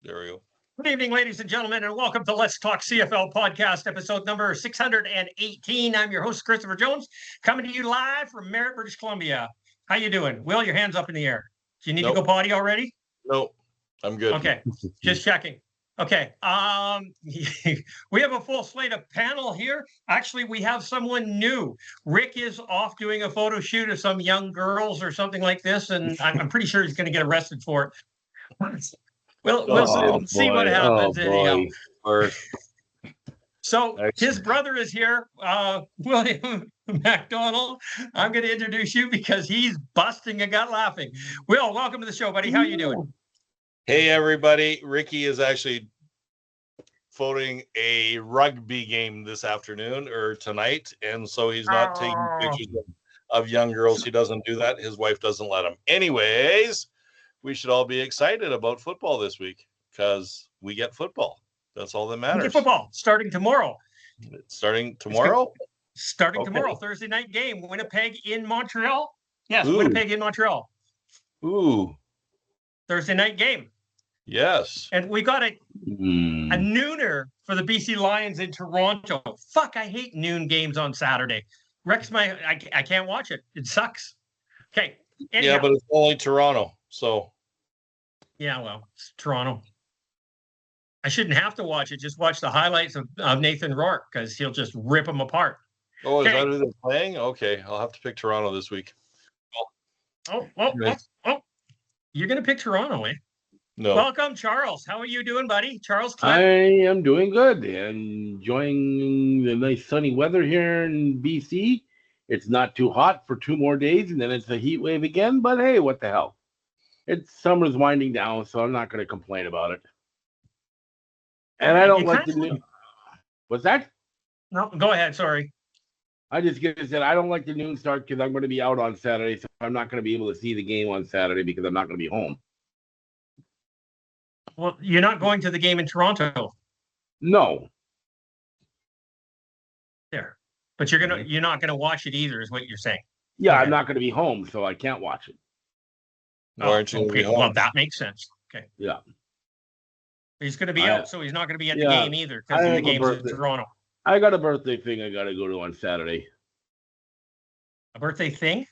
There we go. Good evening, ladies and gentlemen, and welcome to Let's Talk CFL podcast, episode number 618. I'm your host, Christopher Jones, coming to you live from Merritt, British Columbia. How you doing? Will, your hands up in the air. Do you need to go potty already? No, I'm good. Okay, just checking. Okay, we have a full slate of panel here. Actually, we have someone new. Rick is off doing a photo shoot of some young girls or something like this, and I'm pretty sure he's going to get arrested for it. We'll see what happens anyhow. So his brother is here, William McDonald. I'm going to introduce you because he's busting a gut laughing. Will, welcome to the show, buddy. How you doing? Hey, everybody. Ricky is actually photoing a rugby game this afternoon or tonight, and so he's not taking pictures of young girls. He doesn't do that. His wife doesn't let him. Anyways, we should all be excited about football this week because we get football. That's all that matters. We get football starting tomorrow. Starting tomorrow? Starting tomorrow, Thursday night game. Winnipeg in Montreal. Yes, Winnipeg in Montreal. Ooh. Thursday night game. Yes. And we got a nooner for the BC Lions in Toronto. Fuck, I hate noon games on Saturday. Wrecks I can't watch it. It sucks. Okay. Anyhow. Yeah, but it's only Toronto, so. Yeah, well, it's Toronto. I shouldn't have to watch it. Just watch the highlights of Nathan Rourke because he'll just rip them apart. Oh, is that who they're playing? Okay, I'll have to pick Toronto this week. Oh. You're going to pick Toronto, eh? No. Welcome, Charles. How are you doing, buddy? Charles Clint? I am doing good. Enjoying the nice sunny weather here in BC. It's not too hot for 2 more days, and then it's a heat wave again. But hey, what the hell? Summer's winding down, so I'm not going to complain about it. And I don't like the noon. What's that? No, go ahead. Sorry. I just said I don't like the noon start because I'm going to be out on Saturday, so I'm not going to be able to see the game on Saturday because I'm not going to be home. Well, you're not going to the game in Toronto. No. There. But you're not gonna watch it either, is what you're saying. Yeah, okay. I'm not gonna be home, so I can't watch it. Okay. Well, that makes sense. Okay. Yeah. He's gonna be out, so he's not gonna be at the game either because the game's in Toronto. I got a birthday thing I gotta go to on Saturday. A birthday thing?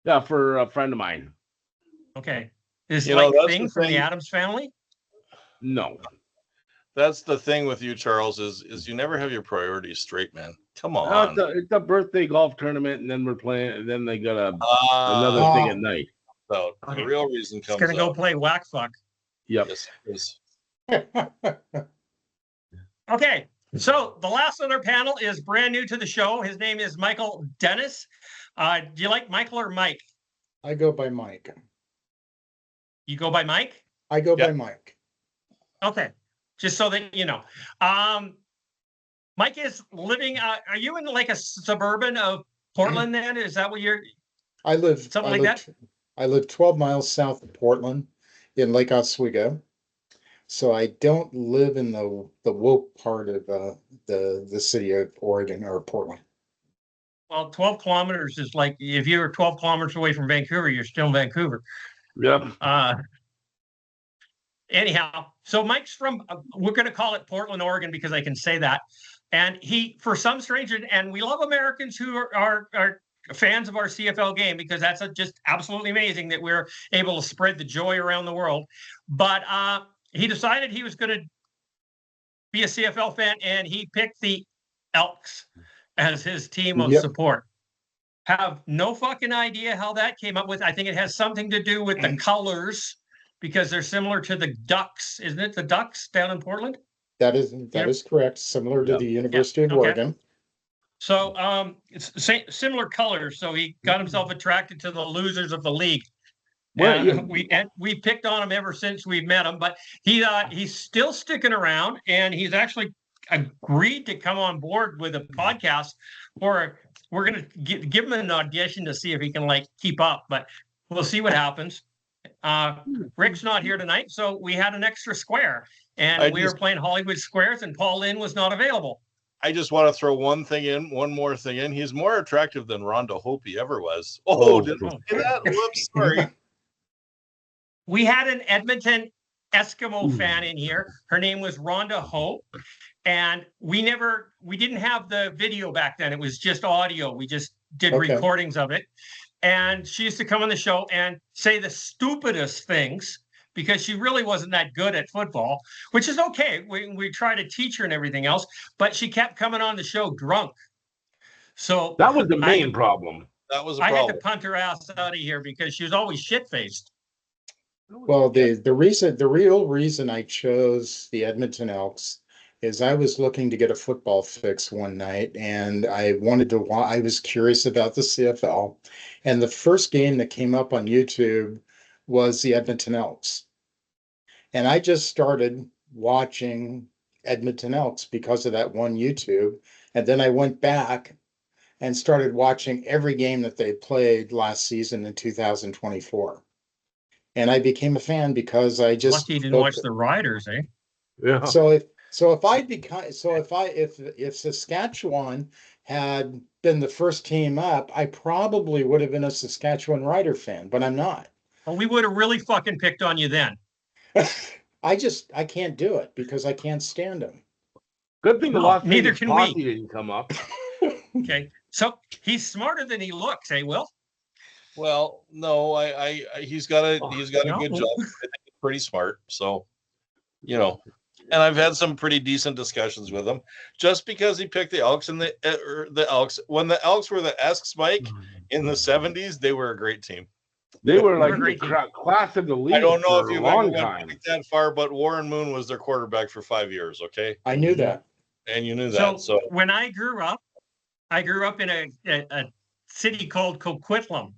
Yeah, for a friend of mine. Okay. Is it like a thing from the Addams family? No. That's the thing with you, Charles, is you never have your priorities straight, man. Come on. It's a birthday golf tournament, and then we're playing, and then they got another thing at night. So the real reason comes It's going to go play whack fuck. Yep. Yes. Okay. So the last on our panel is brand new to the show. His name is Michael Dennis. Do you like Michael or Mike? I go by Mike. You go by Mike? I go by Mike. Okay. Just so that you know. Mike is living, are you in like a suburban of Portland then? Is that what you're? I live 12 miles south of Portland in Lake Oswego. So I don't live in the woke part of the city of Oregon or Portland. Well, 12 kilometers is like, if you're 12 kilometers away from Vancouver, you're still in Vancouver. Yep. Anyhow, so Mike's from, we're going to call it Portland, Oregon, because I can say that. And he, for some strange, and we love Americans who are fans of our CFL game because that's just absolutely amazing that we're able to spread the joy around the world. But he decided he was going to be a CFL fan, and he picked the Elks as his team of support. Have no fucking idea how that came up with. I think it has something to do with the colors because they're similar to the Ducks. Isn't it the Ducks down in Portland? That is correct. Similar to the University of Oregon. So it's similar colors. So he got himself attracted to the losers of the league. And we picked on him ever since we met him, but he's still sticking around, and he's actually agreed to come on board with a podcast. Or we're gonna give him an audition to see if he can keep up, but we'll see what happens. Rick's not here tonight, so we had an extra square, and we were playing Hollywood Squares, and Paul Lynn was not available. I just want to throw one more thing in. He's more attractive than Rhonda Hope ever was. Oh, did I say that? Whoops, sorry. We had an Edmonton Eskimo fan in here. Her name was Rhonda Hope. And we didn't have the video back then. It was just audio. We just did recordings of it. And she used to come on the show and say the stupidest things because she really wasn't that good at football, which is okay. We try to teach her and everything else, but she kept coming on the show drunk. So that was the main problem. That was a problem. I had to punt her ass out of here because she was always shit-faced. Well, the real reason I chose the Edmonton Elks is I was looking to get a football fix one night, and I was curious about the CFL, and the first game that came up on YouTube was the Edmonton Elks. And I just started watching Edmonton Elks because of that one YouTube. And then I went back and started watching every game that they played last season in 2024. And I became a fan because I just lucky you didn't watch the Riders, eh? Yeah. If Saskatchewan had been the first team up, I probably would have been a Saskatchewan Rider fan, but I'm not. Well, we would have really fucking picked on you then. I can't do it because I can't stand them. Good thing the Las neither Vegas can Posse we. didn't come up. Okay, so he's smarter than he looks, eh, Will? Well, no, he's got a good job. I think he's pretty smart. So, and I've had some pretty decent discussions with him. Just because he picked the Elks and the Elks, when the Elks were the Esks, Mike, in the 70s, they were a great team. They were like the class of the league. I don't know if you've ever went went that far, but Warren Moon was their quarterback for 5 years. Okay, I knew that, and you knew that. So when I grew up in a city called Coquitlam,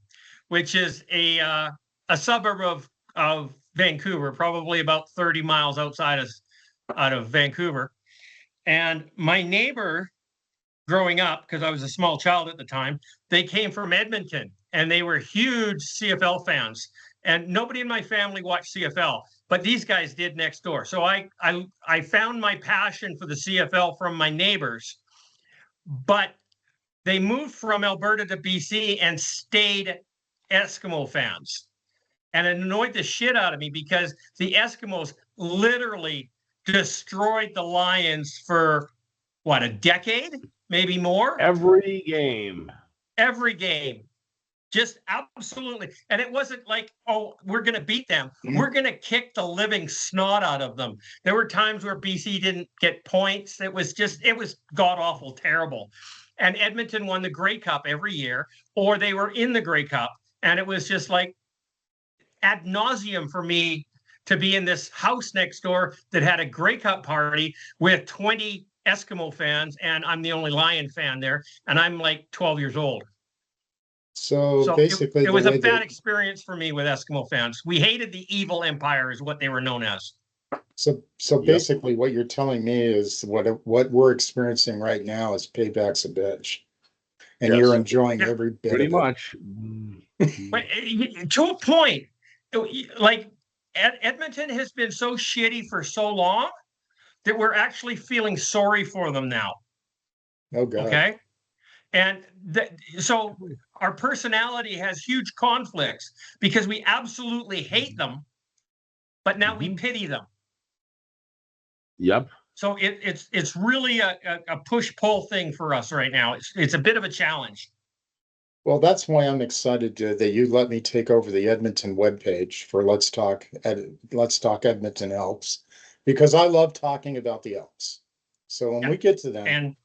which is a suburb of Vancouver, probably about 30 miles out of Vancouver. And my neighbor, growing up, because I was a small child at the time, they came from Edmonton, and they were huge CFL fans. And nobody in my family watched CFL, but these guys did next door. So I found my passion for the CFL from my neighbors, but they moved from Alberta to BC and stayed Eskimo fans. And it annoyed the shit out of me because the Eskimos literally destroyed the Lions for, what, a decade? Maybe more? Every game. Just absolutely. And it wasn't like, oh, we're going to beat them. We're going to kick the living snot out of them. There were times where BC didn't get points. It was god-awful, terrible. And Edmonton won the Grey Cup every year, or they were in the Grey Cup. And it was just like ad nauseum for me to be in this house next door that had a Grey Cup party with 20 Eskimo fans, and I'm the only Lion fan there, and I'm like 12 years old. So basically, it was a bad experience for me with Eskimo fans. We hated the evil empire is what they were known as. So basically what you're telling me is what we're experiencing right now is payback's a bitch. And you're enjoying every bit pretty of much. But to a point, like Edmonton has been so shitty for so long that we're actually feeling sorry for them now. Oh God. Okay. And so our personality has huge conflicts because we absolutely hate them, but now we pity them. Yep. So it's really a push-pull thing for us right now. It's a bit of a challenge. Well, that's why I'm excited that you let me take over the Edmonton webpage for Let's Talk Edmonton Elks, because I love talking about the Elks. So when we get to them, and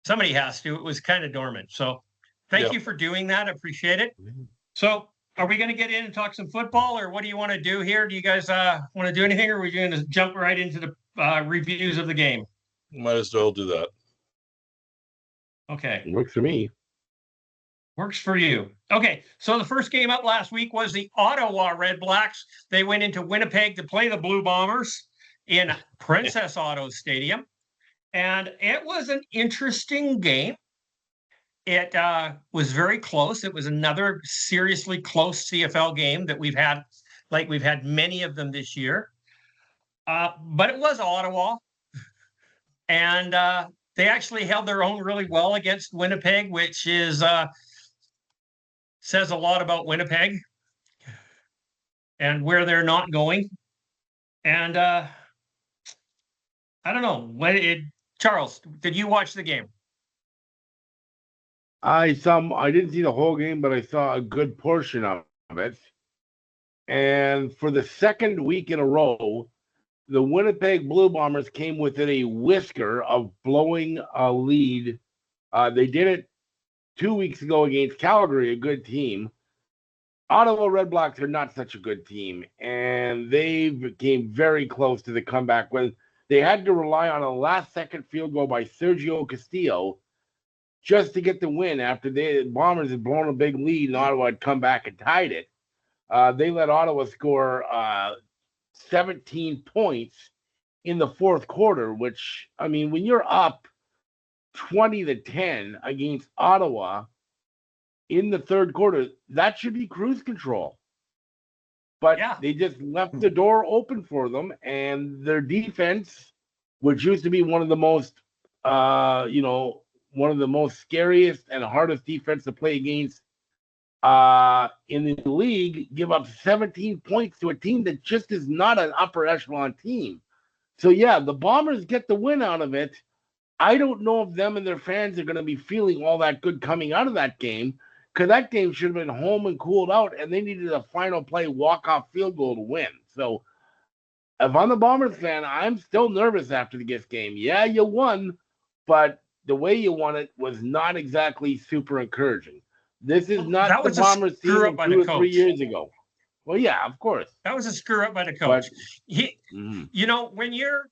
somebody has to. It was kind of dormant. So thank you for doing that. I appreciate it. So are we going to get in and talk some football, or what do you want to do here? Do you guys want to do anything, or are we going to jump right into the reviews of the game? Might as well do that. Okay. Works for me. Works for you. Okay. So the first game up last week was the Ottawa Red Blacks. They went into Winnipeg to play the Blue Bombers in Princess Auto Stadium. And it was an interesting game. It was very close. It was another seriously close CFL game that we've had many of them this year. But it was Ottawa. And they actually held their own really well against Winnipeg, which is says a lot about Winnipeg and where they're not going. And I don't know Charles, did you watch the game? I didn't see the whole game, but I saw a good portion of it. And for the second week in a row, the Winnipeg Blue Bombers came within a whisker of blowing a lead. They did it 2 weeks ago against Calgary, a good team. Ottawa Red Blacks are not such a good team, and they came very close to the comeback when they had to rely on a last-second field goal by Sergio Castillo just to get the win after the Bombers had blown a big lead and Ottawa had come back and tied it. They let Ottawa score 17 points in the fourth quarter, which, I mean, when you're up 20-10 against Ottawa in the third quarter, that should be cruise control. But they just left the door open for them, and their defense, which used to be one of the most, one of the most scariest and hardest defense to play against in the league, give up 17 points to a team that just is not an upper echelon team. So, yeah, the Bombers get the win out of it. I don't know if them and their fans are going to be feeling all that good coming out of that game, because that game should have been home and cooled out, and they needed a final play walk-off field goal to win. So, if I'm the Bombers fan, I'm still nervous after this game. Yeah, you won, but the way you won it was not exactly super encouraging. This is not the Bombers team 2 or 3 years ago. Well, yeah, of course. That was a screw up by the coach. You know, when you're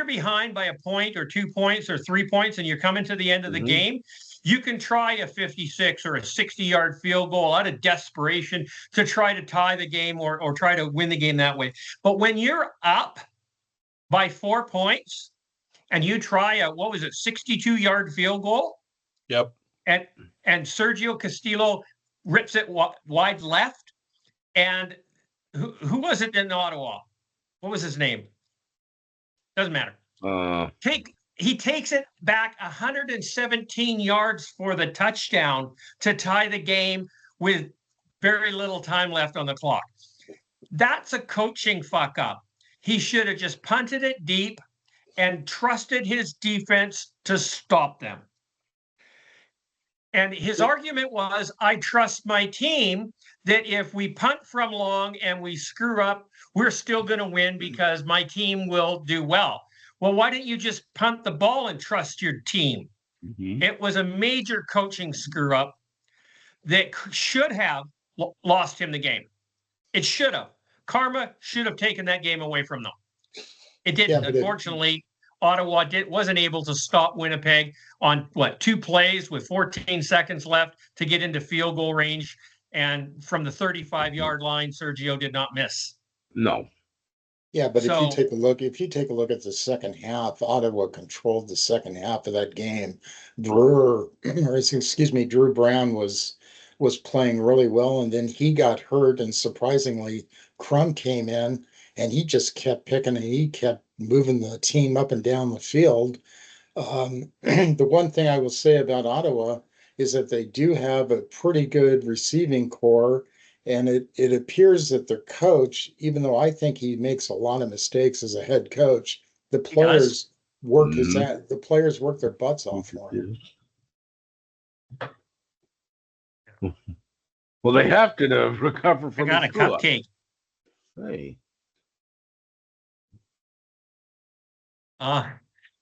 behind by a point or 2 points or 3 points and you're coming to the end of the game, you can try a 56 or a 60-yard field goal out of desperation to try to tie the game or try to win the game that way. But when you're up by 4 points and you try a, 62-yard field goal? Yep. And Sergio Castillo rips it wide left. And who was it in Ottawa? What was his name? Doesn't matter. He takes it back 117 yards for the touchdown to tie the game with very little time left on the clock. That's a coaching fuck up. He should have just punted it deep and trusted his defense to stop them. And his argument was, I trust my team that if we punt from long and we screw up, we're still going to win because my team will do well. Well, why didn't you just punt the ball and trust your team? It was a major coaching screw up that should have lost him the game. It should have. Karma should have taken that game away from them. It didn't. Yeah, unfortunately, Ottawa wasn't able to stop Winnipeg on 2 plays with 14 seconds left to get into field goal range. And from the 35-yard line, Sergio did not miss. No. Yeah, but if you take a look at the second half, Ottawa controlled the second half of that game. Drew Brown was playing really well, and then he got hurt, and surprisingly, Crum came in, and he just kept picking, and he kept moving the team up and down the field. The one thing I will say about Ottawa is that they do have a pretty good receiving core. And it appears that their coach, even though I think he makes a lot of mistakes as a head coach, the players work their butts off for him. Well, they have to recover from the cupcake. Hey.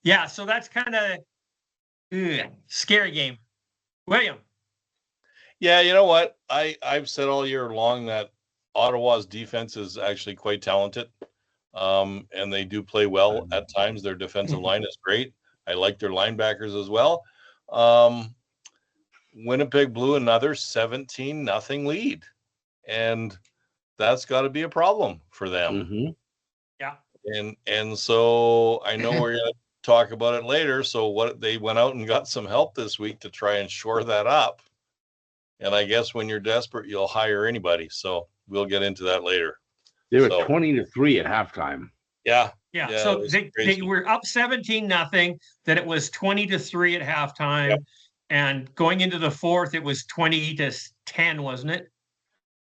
Yeah, so that's kind of scary game. William. Yeah, you know what? I've said all year long that Ottawa's defense is actually quite talented, and they do play well at times. Their defensive line is great. I like their linebackers as well. Winnipeg blew another 17-0 lead, and that's got to be a problem for them. Yeah, and so I know we're going to talk about it later. So they went out and got some help this week to try and shore that up. And I guess when you're desperate, you'll hire anybody. So we'll get into that later. They were 20-3 at halftime. Yeah. So they were up 17-0. Then it was 20-3 at halftime. Yep. And going into the fourth, it was 20-10, wasn't it?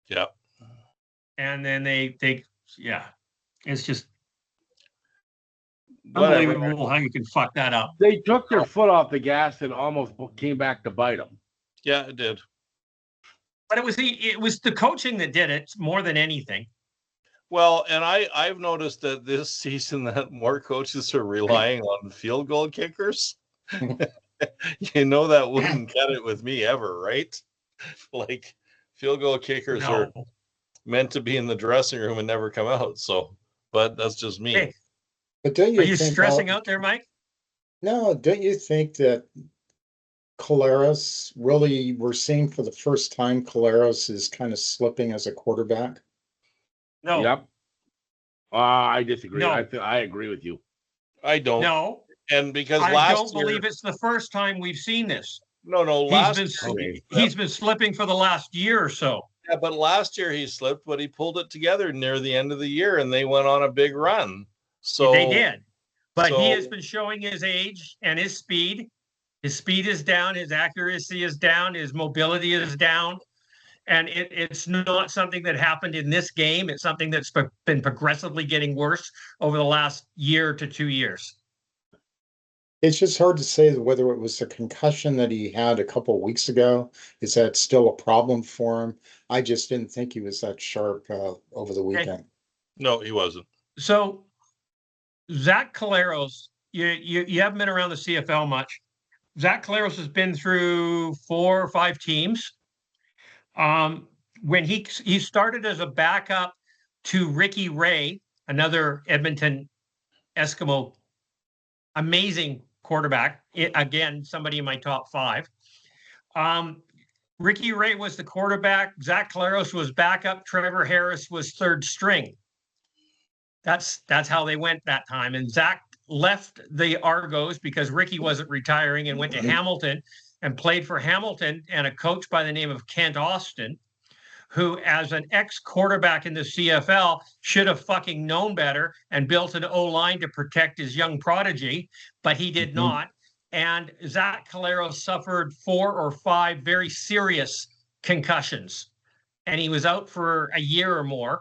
Yeah. And then they It's just Whatever. unbelievable how you can fuck that up. They took their foot off the gas and almost came back to bite them. Yeah, it did. But it was the coaching that did it more than anything. Well, and I've noticed that this season that more coaches are relying on field goal kickers. You know that wouldn't cut it with me ever, right? Like field goal kickers are meant to be in the dressing room and never come out. So, but that's just me. Hey, But don't are you you think stressing out there, Mike? No, don't you think that Caleros really, we're seeing for the first time, Caleros is kind of slipping as a quarterback? No. Yep. I disagree. No. I agree with you. I don't. No. And because I don't believe it's the first time we've seen this. No, he's been slipping for the last year or so. Yeah, but last year he slipped, but he pulled it together near the end of the year and they went on a big run. So they did. But he has been showing his age and his speed. His speed is down, his accuracy is down, his mobility is down. And it's not something that happened in this game. It's something that's been progressively getting worse over the last year to 2 years. It's just hard to say whether it was the concussion that he had a couple of weeks ago. Is that still a problem for him? I just didn't think he was that sharp over the weekend. No, he wasn't. So Zach Caleros, you haven't been around the CFL much. Zach Caleros has been through 4 or 5 teams. When he started as a backup to Ricky Ray, another Edmonton Eskimo, amazing quarterback. Again, somebody in my top 5. Ricky Ray was the quarterback. Zach Caleros was backup. Trevor Harris was third string. That's how they went that time. And Zach left the Argos because Ricky wasn't retiring and went to Hamilton and played for Hamilton and a coach by the name of Kent Austin, who, as an ex-quarterback in the CFL, should have fucking known better and built an O-line to protect his young prodigy, but he did not. And Zach Caleros suffered 4 or 5 very serious concussions, and he was out for a year or more.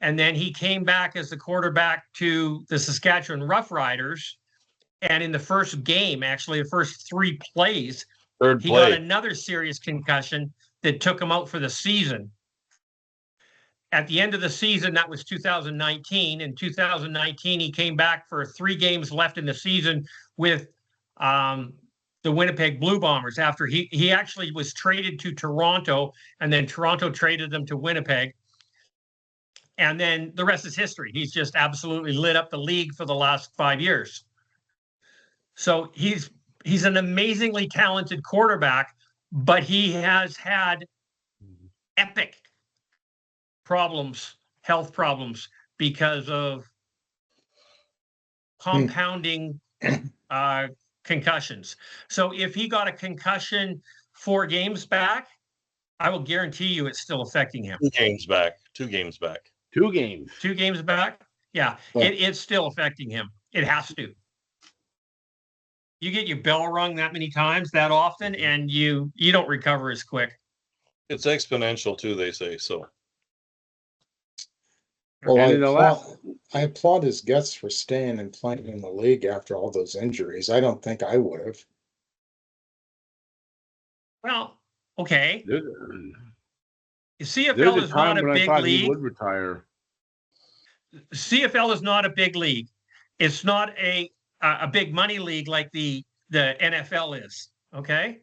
And then he came back as the quarterback to the Saskatchewan Roughriders. And in the first game, actually, the first 3 plays, he got another serious concussion that took him out for the season. At the end of the season, that was 2019. In 2019, he came back for 3 games left in the season with the Winnipeg Blue Bombers after he actually was traded to Toronto, and then Toronto traded him to Winnipeg. And then the rest is history. He's just absolutely lit up the league for the last 5 years. So he's an amazingly talented quarterback, but he has had epic problems, health problems, because of compounding concussions. So if he got a concussion 4 games back, I will guarantee you it's still affecting him. 2 games back. 2 games back. 2 games. 2 games back? Yeah, it's still affecting him. It has to. You get your bell rung that many times, that often, and you don't recover as quick. It's exponential too, they say. So. Well, I applaud his guts for staying and playing in the league after all those injuries. I don't think I would have. Well, okay. CFL There's is not a big league. He would retire. CFL is not a big league. It's not a big money league like the NFL is. Okay,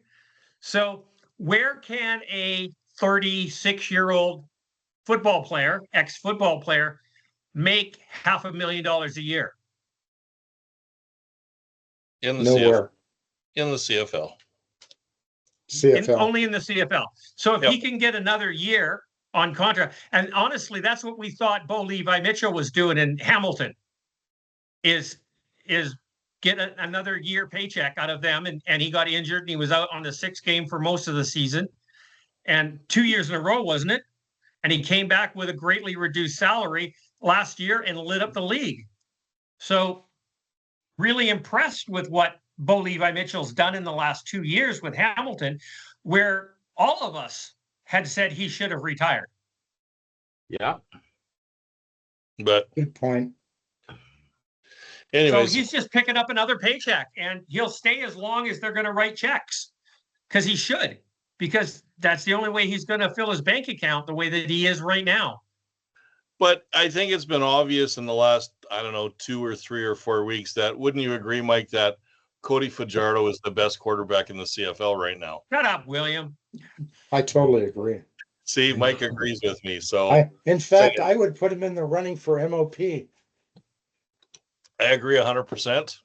so where can a 36-year-old football player, ex-football player, make $500,000 a year? In the Nowhere. In the CFL. Only in the CFL. So if he can get another year on contract, and honestly, that's what we thought Bo Levi Mitchell was doing in Hamilton, is get another year paycheck out of them. And he got injured and he was out on the 6th game for most of the season. And 2 years in a row, wasn't it? And he came back with a greatly reduced salary last year and lit up the league. So really impressed with what Bo Levi Mitchell's done in the last 2 years with Hamilton, where all of us had said he should have retired. Yeah. But Good point. anyways, So he's just picking up another paycheck, and he'll stay as long as they're going to write checks, because he should, because that's the only way he's going to fill his bank account the way that he is right now. but I think it's been obvious in the last, I don't know, 2 or 3 or 4 weeks that, wouldn't you agree, Mike, that Cody Fajardo is the best quarterback in the CFL right now? Shut up, William. I totally agree. See, Mike agrees with me. So In fact, I would put him in the running for MOP. I agree 100%.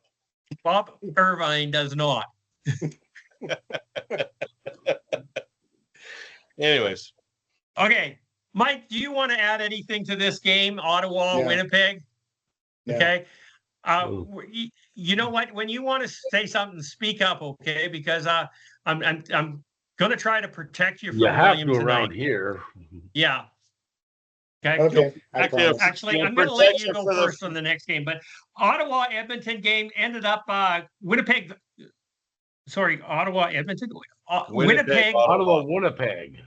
Bob Irvine does not. Anyways. Okay. Mike, do you want to add anything to this game, Ottawa, Winnipeg? Yeah. Okay. You know what? When you want to say something, speak up, okay? Because I'm going to try to protect you from William tonight. Around here. Yeah. Okay. Actually, I'm going to let you go first on the next game. But Ottawa Edmonton game ended up Winnipeg. Sorry, Ottawa Edmonton. Winnipeg. Ottawa Winnipeg.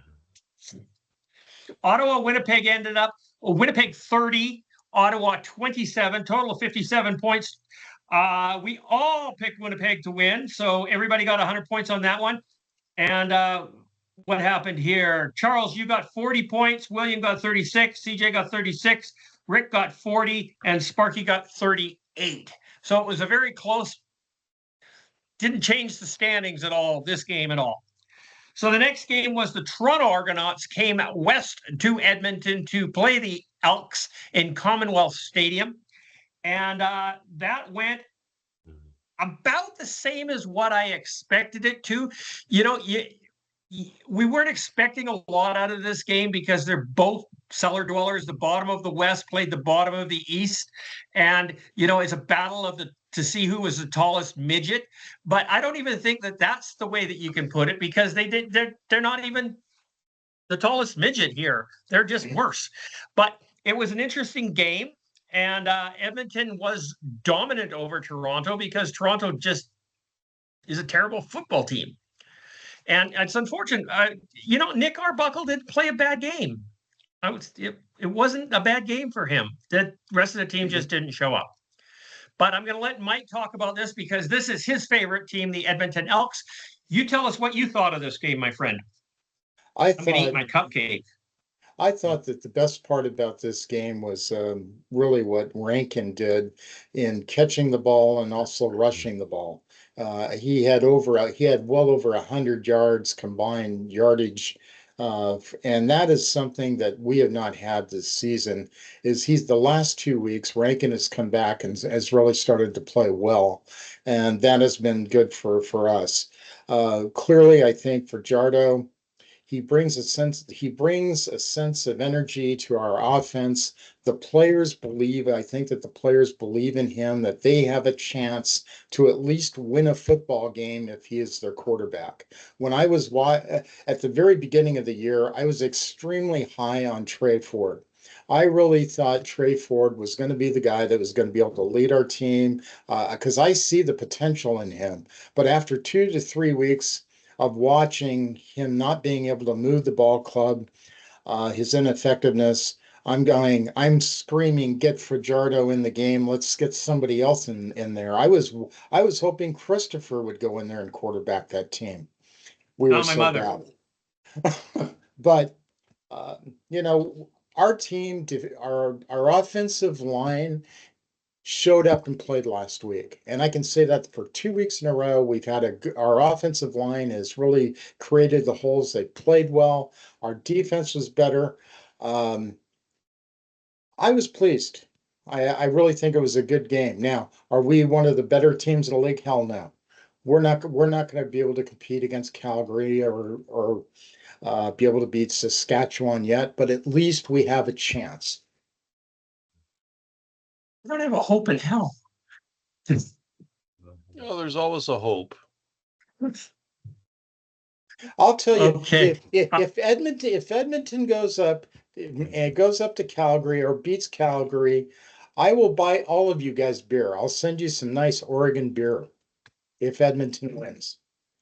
Ottawa Winnipeg ended up Winnipeg 30, Ottawa 27, total of 57 points. We all picked Winnipeg to win, so everybody got 100 points on that one. And what happened here? Charles, you got 40 points. William got 36. CJ got 36. Rick got 40. And Sparky got 38. So it was a very close, didn't change the standings at all, this game at all. So the next game was the Toronto Argonauts came west to Edmonton to play the Elks in Commonwealth Stadium. And that went about the same as what I expected it to. You know, we weren't expecting a lot out of this game because they're both cellar dwellers. The bottom of the West played the bottom of the East. And, you know, it's a battle of to see who was the tallest midget. But I don't even think that that's the way that you can put it, because they're not even the tallest midget here. They're just worse. But it was an interesting game. And Edmonton was dominant over Toronto because Toronto just is a terrible football team. And it's unfortunate. You know, Nick Arbuckle didn't play a bad game. It wasn't a bad game for him. The rest of the team just didn't show up. But I'm going to let Mike talk about this because this is his favorite team, the Edmonton Elks. You tell us what you thought of this game, my friend. I'm going to eat my cupcake. I thought that the best part about this game was really what Rankin did in catching the ball and also rushing the ball. He had well over 100 yards combined yardage. And that is something that we have not had this season. He's the last 2 weeks, Rankin has come back and has really started to play well. And that has been good for us. Clearly, I think for Jardo, he brings a sense of energy to our offense. I think that the players believe in him, that they have a chance to at least win a football game if he is their quarterback. When I was at the very beginning of the year, I was extremely high on Trey Ford. I really thought Trey Ford was going to be the guy that was going to be able to lead our team because I see the potential in him. But after 2 to 3 weeks of watching him not being able to move the ball club, his ineffectiveness, I'm screaming, get Fajardo in the game. Let's get somebody else in there. I was hoping Christopher would go in there and quarterback that team. We were so bad. But you know, our team, our offensive line showed up and played last week. And I can say that for 2 weeks in a row, we've had our offensive line has really created the holes. They played well. Our defense was better. I was pleased. I really think it was a good game. Now, are we one of the better teams in the league? Hell no. We're not going to be able to compete against Calgary or be able to beat Saskatchewan yet, but at least we have a chance. I don't have a hope in hell. Oh, there's always a hope. I'll tell you, if Edmonton goes up and goes up to Calgary or beats Calgary, I will buy all of you guys beer. I'll send you some nice Oregon beer if Edmonton wins,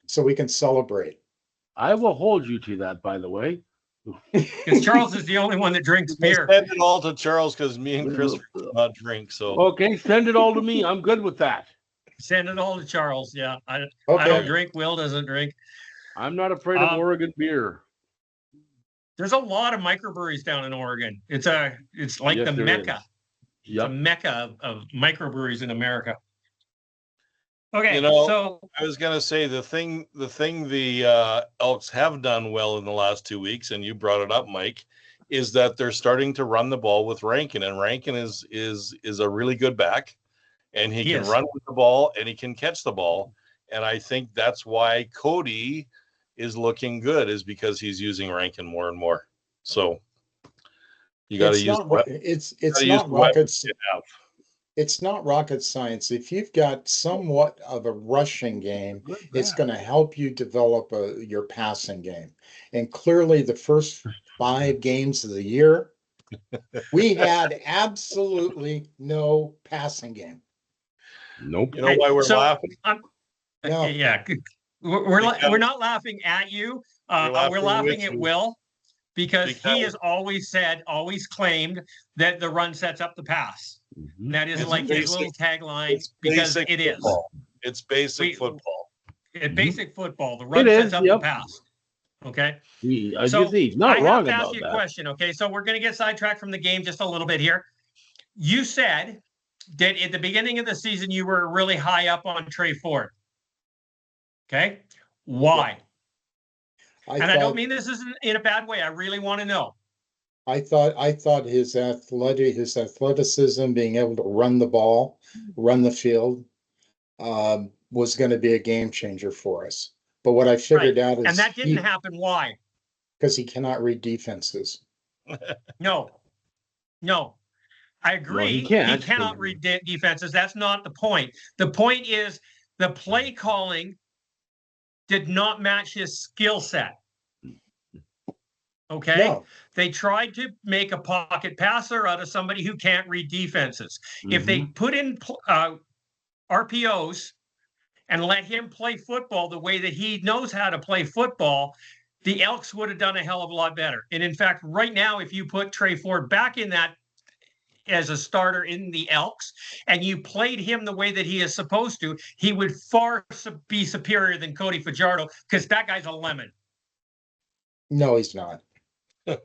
so we can celebrate. I will hold you to that, by the way. Because Charles is the only one that drinks beer. Send it all to Charles because me and Chris do not drink. So Okay, send it all to me. I'm good with that. Send it all to Charles. Yeah, I Okay. don't drink. Will doesn't drink. I'm not afraid of Oregon beer. There's a lot of microbreweries down in Oregon. It's like Yes, the there mecca. is. It's a Yep. mecca of microbreweries in America. Okay, You know, so I was gonna say the thing the Elks have done well in the last 2 weeks, and you brought it up, Mike, is that they're starting to run the ball with Rankin, and Rankin is a really good back, and he can run with the ball and he can catch the ball, and I think that's why Cody is looking good, is because he's using Rankin more and more. So you got to use it's not rocket science. If you've got somewhat of a rushing game, it's going to help you develop your passing game. And clearly, the first 5 games of the year, we had absolutely no passing game. Nope. You know why we're laughing? No. Yeah, we're not laughing at you. We're laughing at Will because he has always claimed that the run sets up the pass. Mm-hmm. That is like his little tagline because it is. It's basic football. It's basic football. The run sets up the pass. Okay. He's not wrong about that. I have to ask you a question. Okay. So we're going to get sidetracked from the game just a little bit here. You said that at the beginning of the season, you were really high up on Trey Ford. Okay. Why? I don't mean this isn't in a bad way. I really want to know. I thought his athleticism, being able to run the ball, run the field, was going to be a game changer for us. But what I figured out is, and that didn't happen. Why? Because he cannot read defenses. No, I agree. He cannot read defenses. That's not the point. The point is the play calling did not match his skill set. Okay. No. They tried to make a pocket passer out of somebody who can't read defenses. Mm-hmm. If they put in RPOs and let him play football the way that he knows how to play football, the Elks would have done a hell of a lot better. And in fact, right now, if you put Trey Ford back in that as a starter in the Elks and you played him the way that he is supposed to, he would far be superior than Cody Fajardo because that guy's a lemon. No, he's not.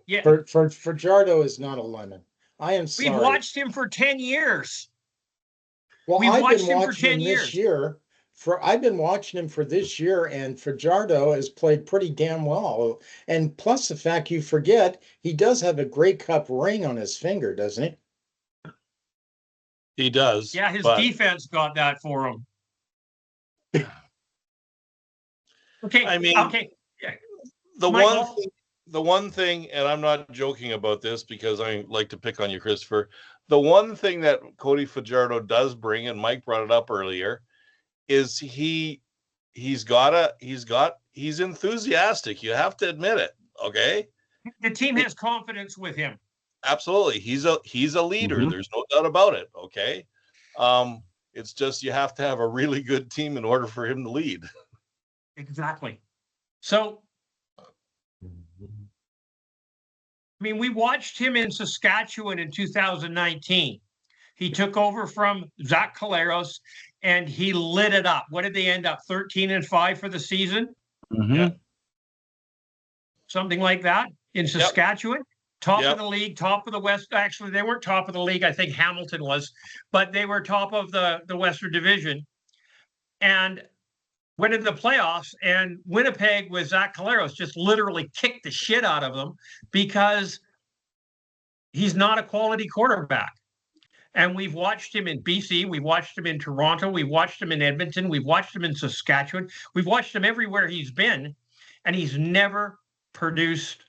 Yeah, Fajardo is not a lemon. I am sorry. We've watched him for 10 years. Well, I've been watching him this year. I've been watching him for this year, and Fajardo has played pretty damn well. And plus the fact you forget, he does have a Grey Cup ring on his finger, doesn't he? He does. Yeah, his defense got that for him. Okay. I mean, the one thing, and I'm not joking about this because I like to pick on you, Christopher. The one thing that Cody Fajardo does bring, and Mike brought it up earlier, is he's enthusiastic. You have to admit it. Okay. The team has confidence with him. Absolutely. He's a leader. Mm-hmm. There's no doubt about it. Okay. It's just, you have to have a really good team in order for him to lead. Exactly. So, I mean, we watched him in Saskatchewan in 2019. He took over from Zach Collaros and he lit it up. What did they end up? 13-5 for the season? Mm-hmm. Yeah. Something like that in Saskatchewan. Yep. Top of the league, top of the West. Actually, they weren't top of the league. I think Hamilton was, but they were top of the Western Division. And went into the playoffs, and Winnipeg with Zach Collaros just literally kicked the shit out of them because he's not a quality quarterback. And we've watched him in BC. We've watched him in Toronto. We've watched him in Edmonton. We've watched him in Saskatchewan. We've watched him everywhere he's been, and he's never produced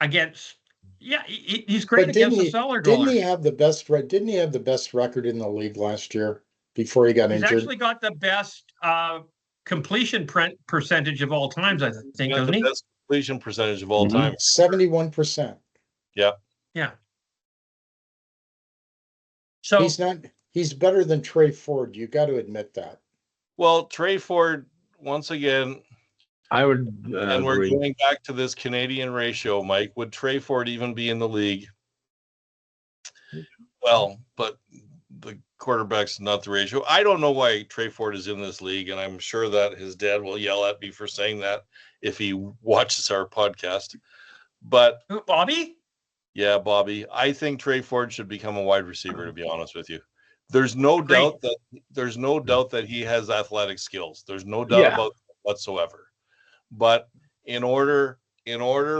against. Yeah, he's great against the cellar door. Didn't he have the best record in the league last year before he got injured? He's actually got the best completion percentage of all times, I think, doesn't he? Best completion percentage of all time. 71%. Yeah. Yeah. So he's better than Trey Ford. You got to admit that. Well, Trey Ford, once again, I would And we're agree. going back to this Canadian ratio, Mike. Would Trey Ford even be in the league? Well, but the quarterback's not the ratio. I don't know why Trey Ford is in this league, and I'm sure that his dad will yell at me for saying that if he watches our podcast. But Bobby? Yeah, Bobby. I think Trey Ford should become a wide receiver, to be honest with you. There's no doubt that he has athletic skills. There's no doubt about that whatsoever. But in order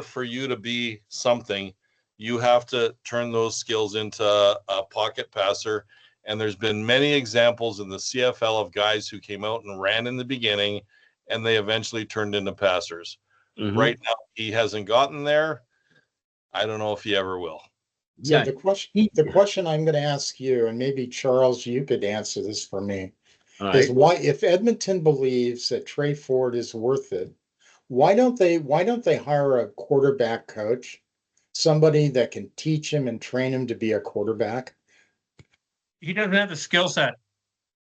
for you to be something, you have to turn those skills into a pocket passer. And there's been many examples in the CFL of guys who came out and ran in the beginning and they eventually turned into passers. Mm-hmm. Right now, he hasn't gotten there. I don't know if he ever will. So the question I'm going to ask you, and maybe Charles, you could answer this for me, is why, if Edmonton believes that Trey Ford is worth it, why don't they hire a quarterback coach, somebody that can teach him and train him to be a quarterback? He doesn't have the skill set.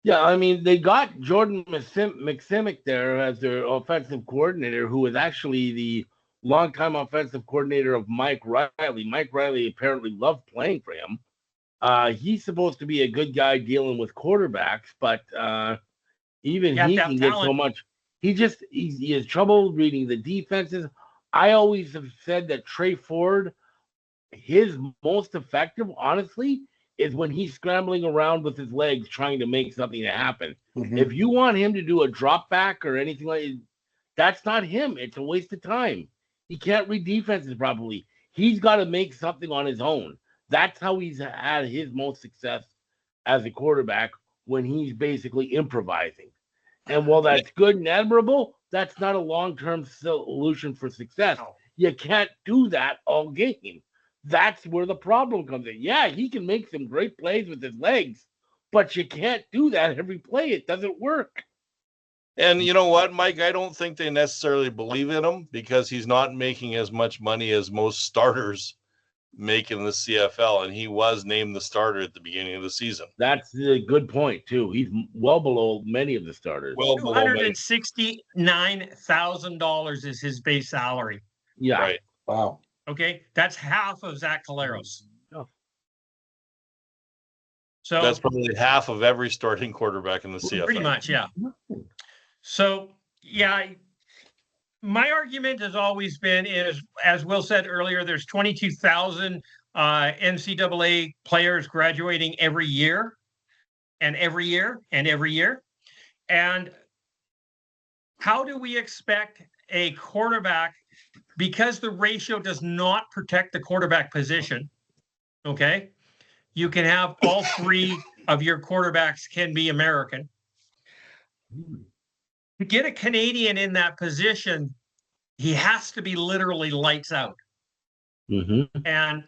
Yeah, I mean, they got Jordan McSimic there as their offensive coordinator, who was actually the longtime offensive coordinator of Mike Riley. Mike Riley apparently loved playing for him. He's supposed to be a good guy dealing with quarterbacks, but even he can get so much. He has trouble reading the defenses. I always have said that Trey Ford, his most effective, honestly, is when he's scrambling around with his legs trying to make something happen. Mm-hmm. If you want him to do a drop back or anything like that, that's not him. It's a waste of time. He can't read defenses properly. He's got to make something on his own. That's how he's had his most success as a quarterback, when he's basically improvising. And while that's good and admirable, that's not a long-term solution for success. No. You can't do that all game. That's where the problem comes in. Yeah, he can make some great plays with his legs, but you can't do that every play. It doesn't work. And you know what, Mike? I don't think they necessarily believe in him because he's not making as much money as most starters make in the CFL, and he was named the starter at the beginning of the season. That's a good point, too. He's well below many of the starters. Well, $269,000 is his base salary. Yeah. Right. Wow. Okay, that's half of Zach Caleros. Oh. So that's probably half of every starting quarterback in the CFL. Pretty much, yeah. So, yeah, my argument has always been is, as Will said earlier, there's 22,000 NCAA players graduating every year, and every year, and every year. And how do we expect a quarterback, because the ratio does not protect the quarterback position, okay? You can have all three of your quarterbacks can be American. To get a Canadian in that position, he has to be literally lights out. Mm-hmm. And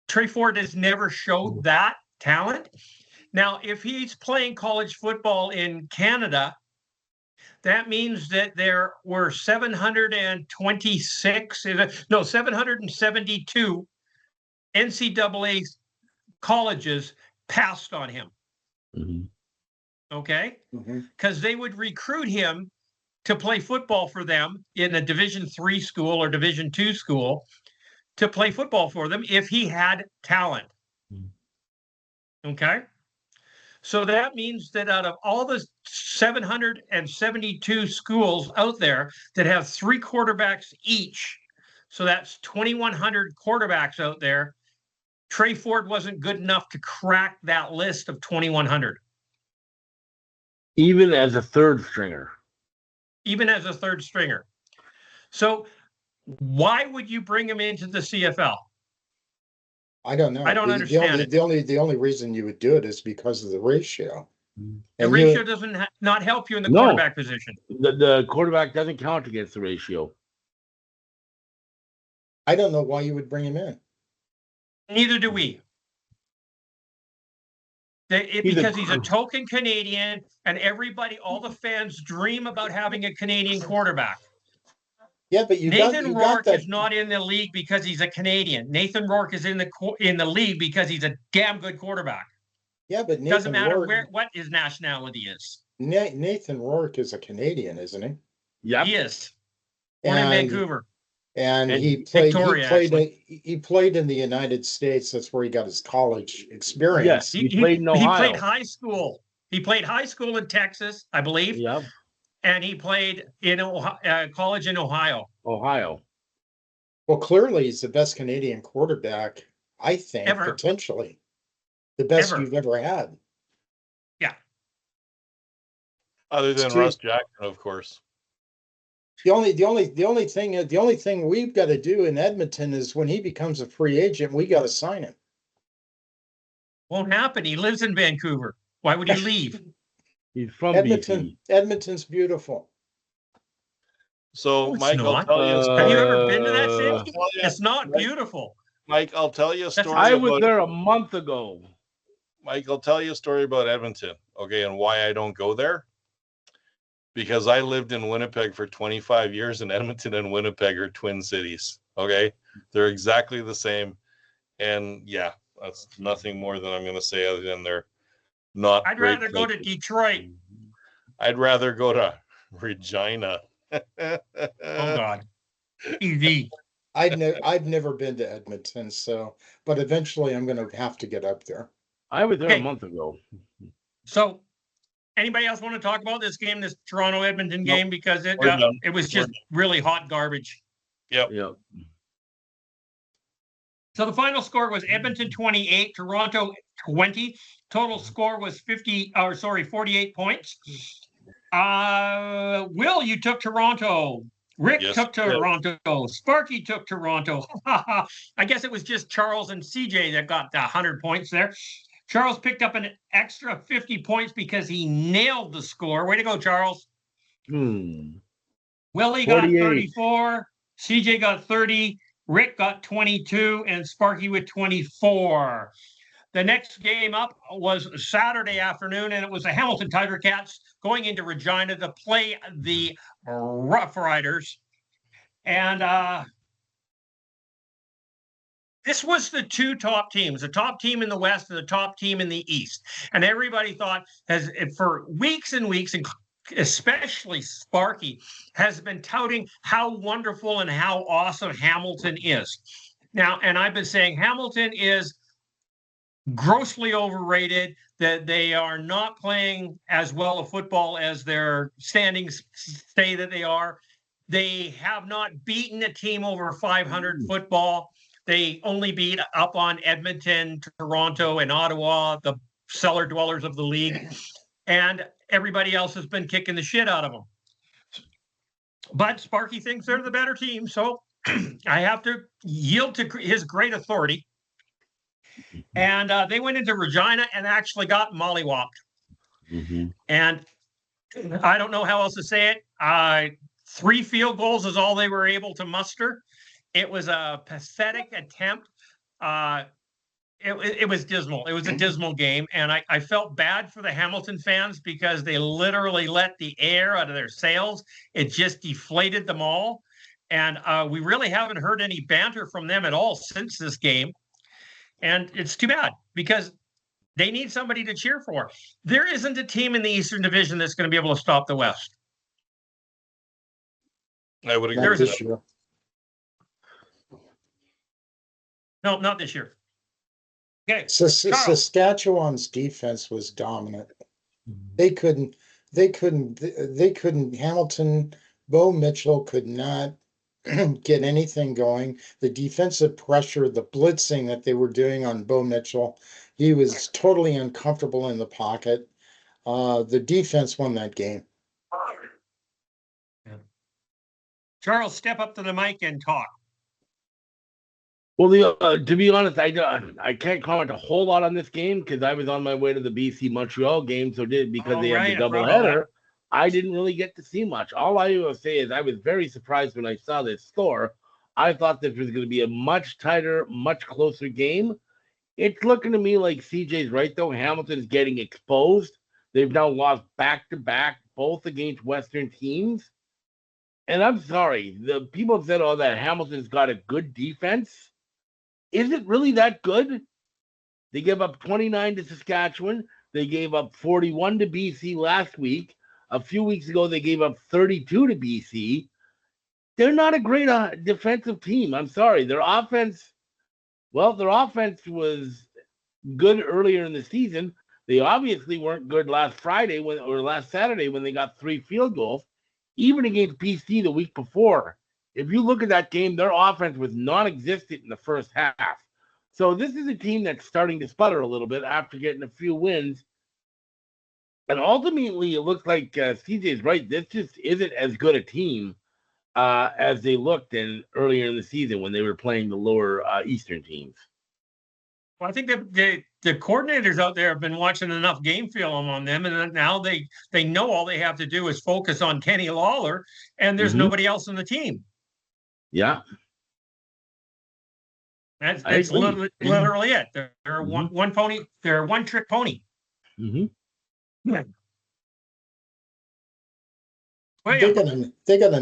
Trey Ford has never showed that talent. Now, if he's playing college football in Canada, that means that there were 772 NCAA colleges passed on him. Mm-hmm. Okay? Because they would recruit him to play football for them in a Division III school or Division II school, to play football for them if he had talent. Okay? So that means that out of all the 772 schools out there that have 3 quarterbacks each, so that's 2,100 quarterbacks out there, Trey Ford wasn't good enough to crack that list of 2,100. Even as a third stringer. Even as a third stringer. So why would you bring him into the CFL? I don't know. I don't understand it. The only reason you would do it is because of the ratio. The ratio doesn't not help you in the quarterback position. The quarterback doesn't count against the ratio. I don't know why you would bring him in. Neither do we. Because he's a token Canadian, and everybody, all the fans dream about having a Canadian quarterback. Yeah, but Nathan Rourke is not in the league because he's a Canadian. Nathan Rourke is in the league because he's a damn good quarterback. Yeah, but Nathan doesn't matter Rourke, what his nationality is. Nathan Rourke is a Canadian, isn't he? Yeah, he is. Born in And Vancouver. and And he played Victoria, he played in the United States. That's where he got his college yes, experience. he played in He played Ohio. high school. He played high school in Texas, I believe, Yep, and he played in college in Ohio. Ohio. Well, clearly he's the best Canadian quarterback, I think, Ever. potentially. The best Ever. you've ever had. Yeah. Other than Steve- Russ Jackson, of course. The only thing we've got to do in Edmonton is when he becomes a free agent, we got to sign him. Won't happen. He lives in Vancouver. Why would he leave? He's from BC. Edmonton's beautiful. So, No, it's Mike, I'll not. tell you a story. Have you ever been to that Uh, city? It's not beautiful. Mike, I'll tell you a That's- story I was about there a month ago. Mike, I'll tell you a story about Edmonton, okay, and why I don't go there. Because I lived in Winnipeg for 25 years, and Edmonton and Winnipeg are twin cities, okay? They're exactly the same. And yeah, that's nothing more than I'm going to say other than they're not I'd great rather go to places. Detroit. I'd rather go to Regina. Oh God. Easy. I've never been to Edmonton, but eventually I'm going to have to get up there. I was there a Okay. month ago. So, anybody else want to talk about this game, this Toronto Edmonton Nope. game, because it We're done. it was We're just really hot garbage. Yep. Yep. So the final score was Edmonton 28, Toronto 20. Total score was 48 points. Will, you took Toronto. Rick Yes, took I did. Toronto. Sparky took Toronto. I guess it was just Charles and CJ that got the 100 points there. Charles picked up an extra 50 points because he nailed the score. Way to go, Charles. Hmm. Willie got 48. 34. CJ got 30. Rick got 22 and Sparky with 24. The next game up was Saturday afternoon, and it was the Hamilton Tiger Cats going into Regina to play the Rough Riders. And this was the two top teams, the top team in the West and the top team in the East. And everybody thought, for weeks and weeks, and especially Sparky, has been touting how wonderful and how awesome Hamilton is. Now, and I've been saying Hamilton is grossly overrated, that they are not playing as well a football as their standings say that they are. They have not beaten a team over 500 football. They only beat up on Edmonton, Toronto, and Ottawa, the cellar dwellers of the league. And everybody else has been kicking the shit out of them. But Sparky thinks they're the better team, so I have to yield to his great authority. And they went into Regina and actually got mollywopped. Mm-hmm. And I don't know how else to say it. 3 field goals is all they were able to muster. It was a pathetic attempt. It was dismal. It was a dismal game. And I felt bad for the Hamilton fans because they literally let the air out of their sails. It just deflated them all. And we really haven't heard any banter from them at all since this game. And it's too bad because they need somebody to cheer for. There isn't a team in the Eastern Division that's going to be able to stop the West. I would agree Not with this that. year. No, not this year. Okay. Saskatchewan's defense was dominant. They couldn't, Hamilton, Bo Mitchell could not get anything going. The defensive pressure, the blitzing that they were doing on Bo Mitchell, he was totally uncomfortable in the pocket. The defense won that game. Charles, step up to the mic and talk. Well, to be honest, I can't comment a whole lot on this game because I was on my way to the BC Montreal game, so because they had the doubleheader, I didn't really get to see much. All I will say is I was very surprised when I saw this score. I thought this was going to be a much tighter, much closer game. It's looking to me like CJ's right, though. Hamilton's getting exposed. They've now lost back-to-back, both against Western teams. And I'm sorry, the people said, oh, that Hamilton's got a good defense. Is it really that good? They gave up 29 to Saskatchewan. They gave up 41 to BC last week. A few weeks ago, they gave up 32 to BC. they're not a great defensive team. I'm sorry. Their offense was good earlier in the season. They obviously weren't good last Saturday when they got 3 field goals, even against BC the week before. If you look at that game, their offense was non-existent in the first half. So this is a team that's starting to sputter a little bit after getting a few wins. And ultimately, it looks like CJ's right. This just isn't as good a team as they looked earlier in the season when they were playing the lower Eastern teams. Well, I think the coordinators out there have been watching enough game film on them, and now they know all they have to do is focus on Kenny Lawler, and there's nobody else on the team. Yeah. That's literally it. They're one pony. They're a one-trick pony. Mm-hmm. Yeah. Well, they got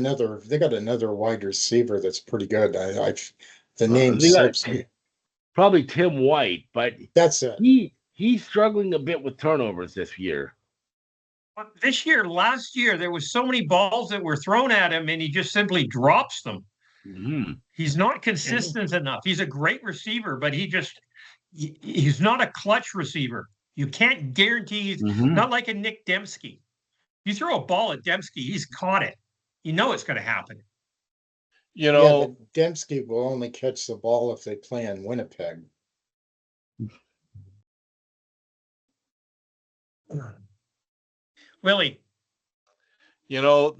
another wide receiver that's pretty good. The name slips me. Probably Tim White, but that's it. He's struggling a bit with turnovers this year. Last year, there was so many balls that were thrown at him, and he just simply drops them. Mm-hmm. He's not consistent enough. He's a great receiver, but he's not a clutch receiver. You can't guarantee he's not like a Nick Dembski. You throw a ball at Dembski, he's caught it. You know it's going to happen. You know, Dembski will only catch the ball if they play in Winnipeg. Willie. You know,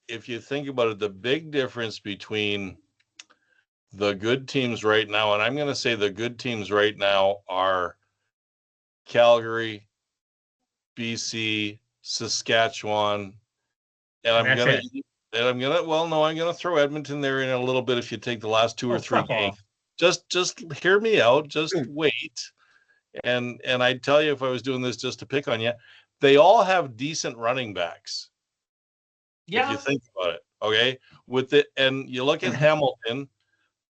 if you think about it, the big difference between the good teams right now, and I'm going to say the good teams right now are Calgary, BC, Saskatchewan, and I'm going to throw Edmonton there in a little bit if you take the last 2 or 3 games. Just hear me out. Just wait. And I'd tell you if I was doing this just to pick on you, they all have decent running backs. Yeah. If you think about it, okay? And you look at Hamilton,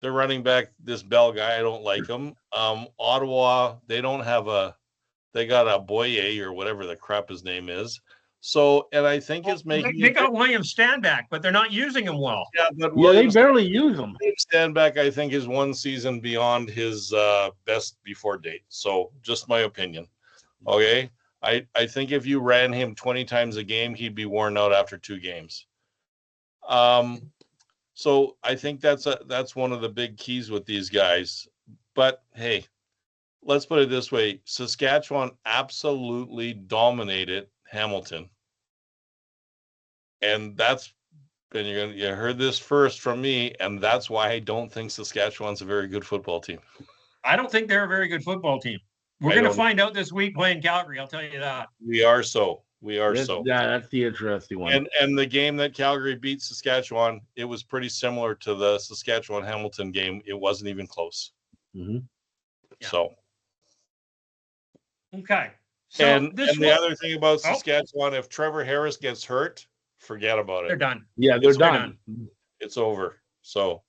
their running back, this Bell guy, I don't like him. Ottawa, they got a Boye or whatever the crap his name is. So, and I think it's making they got William Stanback, but they're not using him well. Yeah, but they barely use him. Stanback, I think, is 1 season beyond his best before date. So, just my opinion. Okay, I think if you ran him 20 times a game, he'd be worn out after 2 games. So I think that's one of the big keys with these guys. But hey, let's put it this way: Saskatchewan absolutely dominated Hamilton. And you heard this first from me, and that's why I don't think Saskatchewan's a very good football team. I don't think they're a very good football team. We're going to find out this week playing Calgary. I'll tell you that. We are so. Yeah, that's the interesting one. And the game that Calgary beat Saskatchewan, it was pretty similar to the Saskatchewan-Hamilton game. It wasn't even close. Mm-hmm. Yeah. So. Okay. So and the other thing about Saskatchewan, if Trevor Harris gets hurt, forget about it. They're done. Yeah, they're done. It's over. So.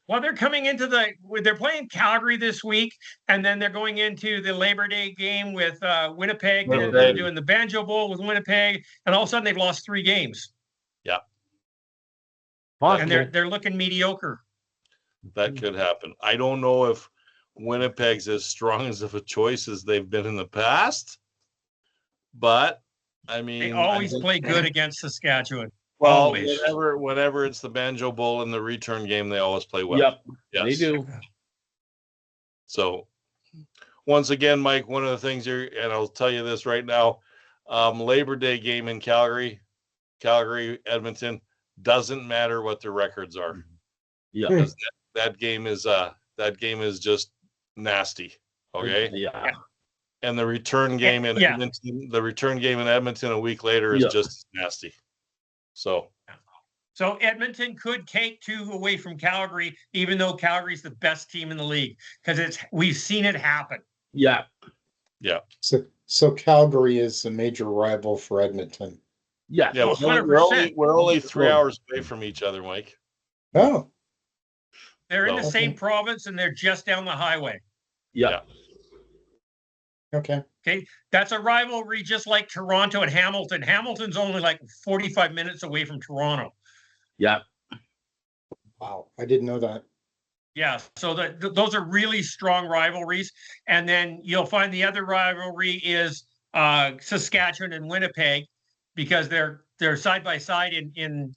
Well, they're coming into they're playing Calgary this week, and then they're going into the Labor Day game with Winnipeg. They're doing the Banjo Bowl with Winnipeg, and all of a sudden they've lost 3 games. Yeah. And they're looking mediocre. That could happen. I don't know if Winnipeg's as strong as of a choice as they've been in the past, but I mean, they always play good against Saskatchewan. Well, whenever it's the Banjo Bowl and the return game, they always play well. Yep, yes. They do. So, once again, Mike, one of the things and I'll tell you this right now, Labor Day game in Calgary, Edmonton, doesn't matter what their records are. Yeah, that game is just nasty. Okay. Yeah. And the return game in Edmonton, a week later is just nasty. So Edmonton could take 2 away from Calgary, even though Calgary's the best team in the league, because we've seen it happen. Yeah. Yeah. So Calgary is a major rival for Edmonton. Yeah. Yeah. We're only 3 hours away from each other, Mike. Oh. They're in the same province, and they're just down the highway. Yeah. Okay. That's a rivalry just like Toronto and Hamilton. Hamilton's only like 45 minutes away from Toronto. Yeah. Wow, I didn't know that. Yeah, so those are really strong rivalries. And then you'll find the other rivalry is Saskatchewan and Winnipeg, because they're side by side in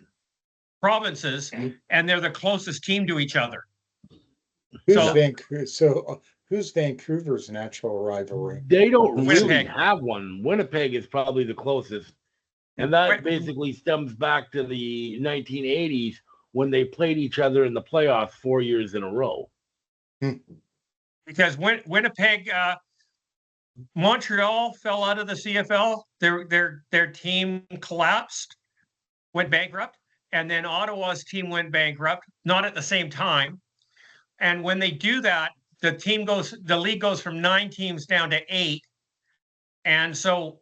provinces, and they're the closest team to each other. Who's Vancouver? So who's Vancouver's natural rivalry? They don't really Winnipeg. have one. Winnipeg is probably the closest. And that basically stems back to the 1980s when they played each other in the playoffs 4 years in a row. Because Winnipeg, Montreal fell out of the CFL. Their team collapsed, went bankrupt, and then Ottawa's team went bankrupt, not at the same time. And when they do that, the league goes from 9 teams down to 8. And so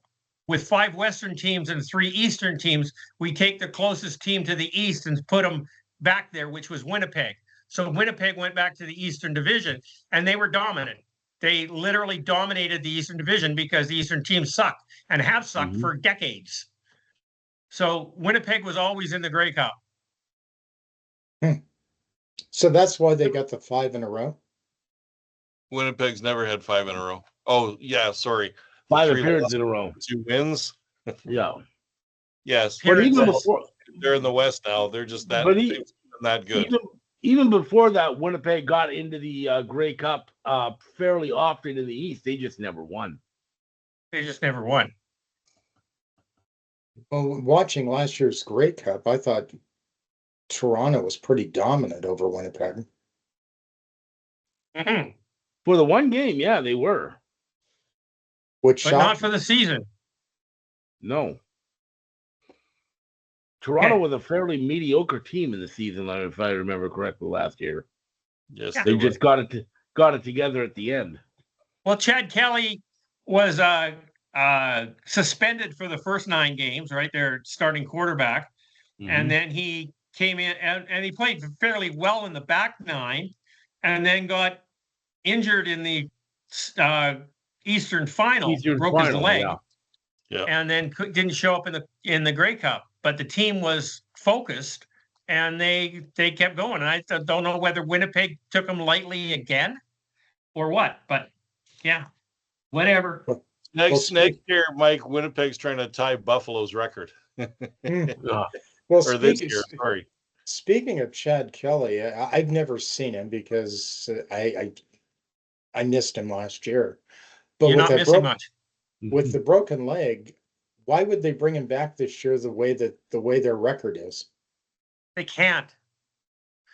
with 5 Western teams and 3 Eastern teams, we take the closest team to the East and put them back there, which was Winnipeg. So Winnipeg went back to the Eastern Division, and they were dominant. They literally dominated the Eastern Division because the Eastern teams suck and have sucked for decades. So Winnipeg was always in the Grey Cup. So that's why they got the 5 in a row. Winnipeg's never had 5 in a row. Oh yeah, sorry. 5 appearances in a row. 2 wins. Yeah. Yes. But even before, they're in the West now. They're just that, that good. Even before that, Winnipeg got into the Grey Cup fairly often in the East. They just never won. Well, watching last year's Grey Cup, I thought Toronto was pretty dominant over Winnipeg. For the one game, yeah, they were. But not for the season. No. Toronto was a fairly mediocre team in the season, if I remember correctly, last year. Yes, they just got it together at the end. Well, Chad Kelly was suspended for the first 9 games, right? Their starting quarterback. And then he came in and he played fairly well in the back 9, and then got injured in the Eastern final, broke his leg, and then didn't show up in the Grey Cup. But the team was focused, and they kept going. And I don't know whether Winnipeg took them lightly again or what, but yeah, whatever. Next year, Mike, Winnipeg's trying to tie Buffalo's record. Well, speaking of Chad Kelly, I've never seen him because I missed him last year. But you're not missing much. With the broken leg, why would they bring him back this year the way their record is? They can't.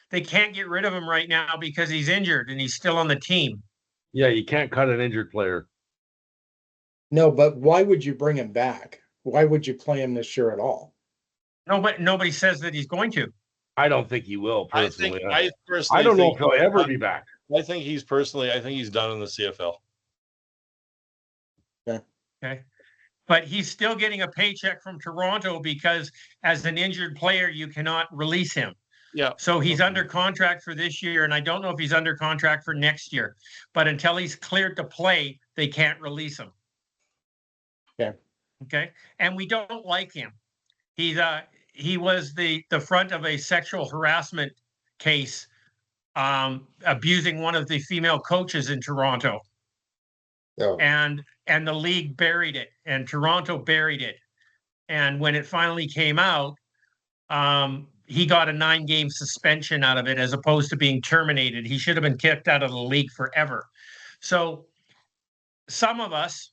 They can't get rid of him right now because he's injured and he's still on the team. Yeah, you can't cut an injured player. No, but why would you bring him back? Why would you play him this year at all? Nobody says that he's going to. I don't think he will, personally. I don't know if he'll ever be back. I think he's done in the CFL. Okay. But he's still getting a paycheck from Toronto because as an injured player, you cannot release him. Yeah. So he's under contract for this year, and I don't know if he's under contract for next year. But until he's cleared to play, they can't release him. Okay. Okay. And we don't like him. He was the front of a sexual harassment case, abusing one of the female coaches in Toronto. Oh. And the league buried it, and Toronto buried it. And when it finally came out, he got a 9-game suspension out of it as opposed to being terminated. He should have been kicked out of the league forever. So some of us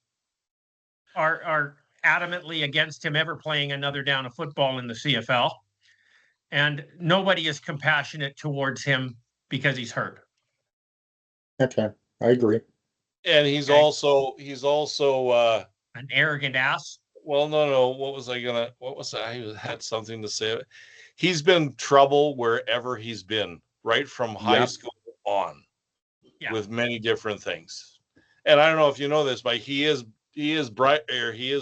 are adamantly against him ever playing another down of football in the CFL. And nobody is compassionate towards him because he's hurt. Okay, I agree. And he's also an arrogant ass. Well, no. What was I had something to say. He's been trouble wherever he's been, right from high school on, with many different things. And I don't know if you know this, but he is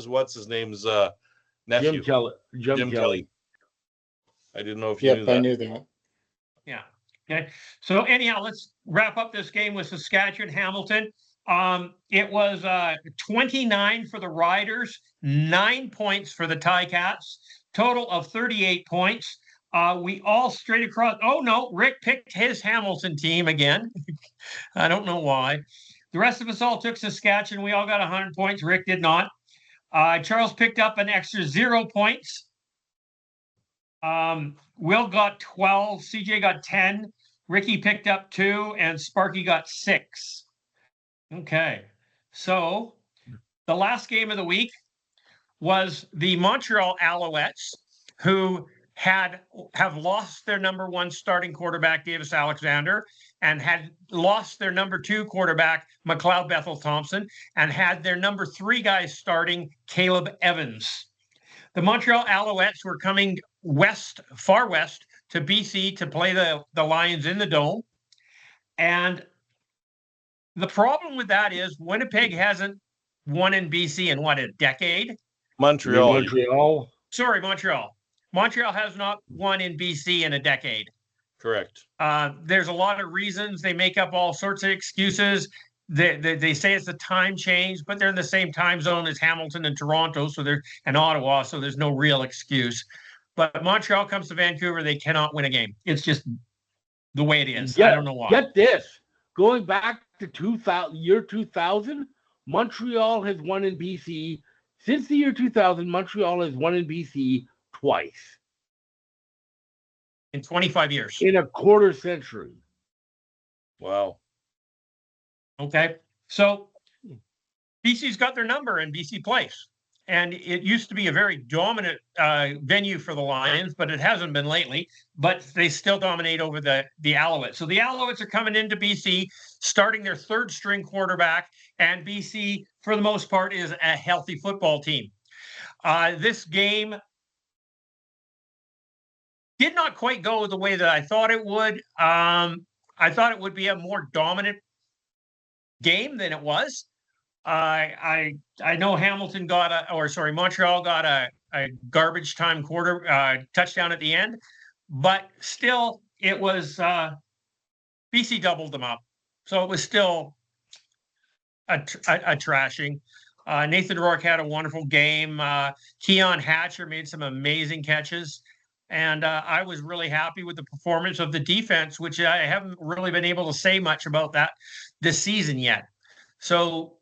what's his name's nephew. Jim Kelly. I didn't know if you knew that. I knew that. Yeah. Okay. So anyhow, let's wrap up this game with Saskatchewan Hamilton. It was 29 for the Riders, 9 points for the Ticats, total of 38 points. We all straight across. Oh no, Rick picked his Hamilton team again. I don't know why. The rest of us all took Saskatchewan. We all got 100 points. Rick did not. Charles picked up an extra 0 points. Will got 12. CJ got 10. Ricky picked up 2, and Sparky got 6. Okay, so the last game of the week was the Montreal Alouettes, who have lost their number 1 starting quarterback, Davis Alexander, and had lost their number 2 quarterback, McLeod Bethel Thompson, and had their number 3 guy starting, Caleb Evans. The Montreal Alouettes were coming far west to BC to play the Lions in the Dome. And the problem with that is Winnipeg hasn't won in BC in what, a decade? Montreal. Sorry, Montreal. Montreal has not won in BC in a decade. Correct. There's a lot of reasons. They make up all sorts of excuses. They say it's a time change, but they're in the same time zone as Hamilton and Toronto, and Ottawa, so there's no real excuse. But Montreal comes to Vancouver, they cannot win a game. It's just the way it is. I don't know why. Get this. Going back to year 2000, Montreal has won in BC. Since the year 2000, Montreal has won in BC twice. In 25 years. In a quarter century. Wow. Okay. So BC's got their number in BC Place. And it used to be a very dominant venue for the Lions, but it hasn't been lately. But they still dominate over the Alouettes. So the Alouettes are coming into BC, starting their 3rd string quarterback, and BC, for the most part, is a healthy football team. This game did not quite go the way that I thought it would. I thought it would be a more dominant game than it was. I know Hamilton Montreal got a garbage time touchdown at the end, but still it was BC doubled them up, so it was still a trashing. Nathan Rourke had a wonderful game. Keon Hatcher made some amazing catches, and I was really happy with the performance of the defense, which I haven't really been able to say much about that this season yet. So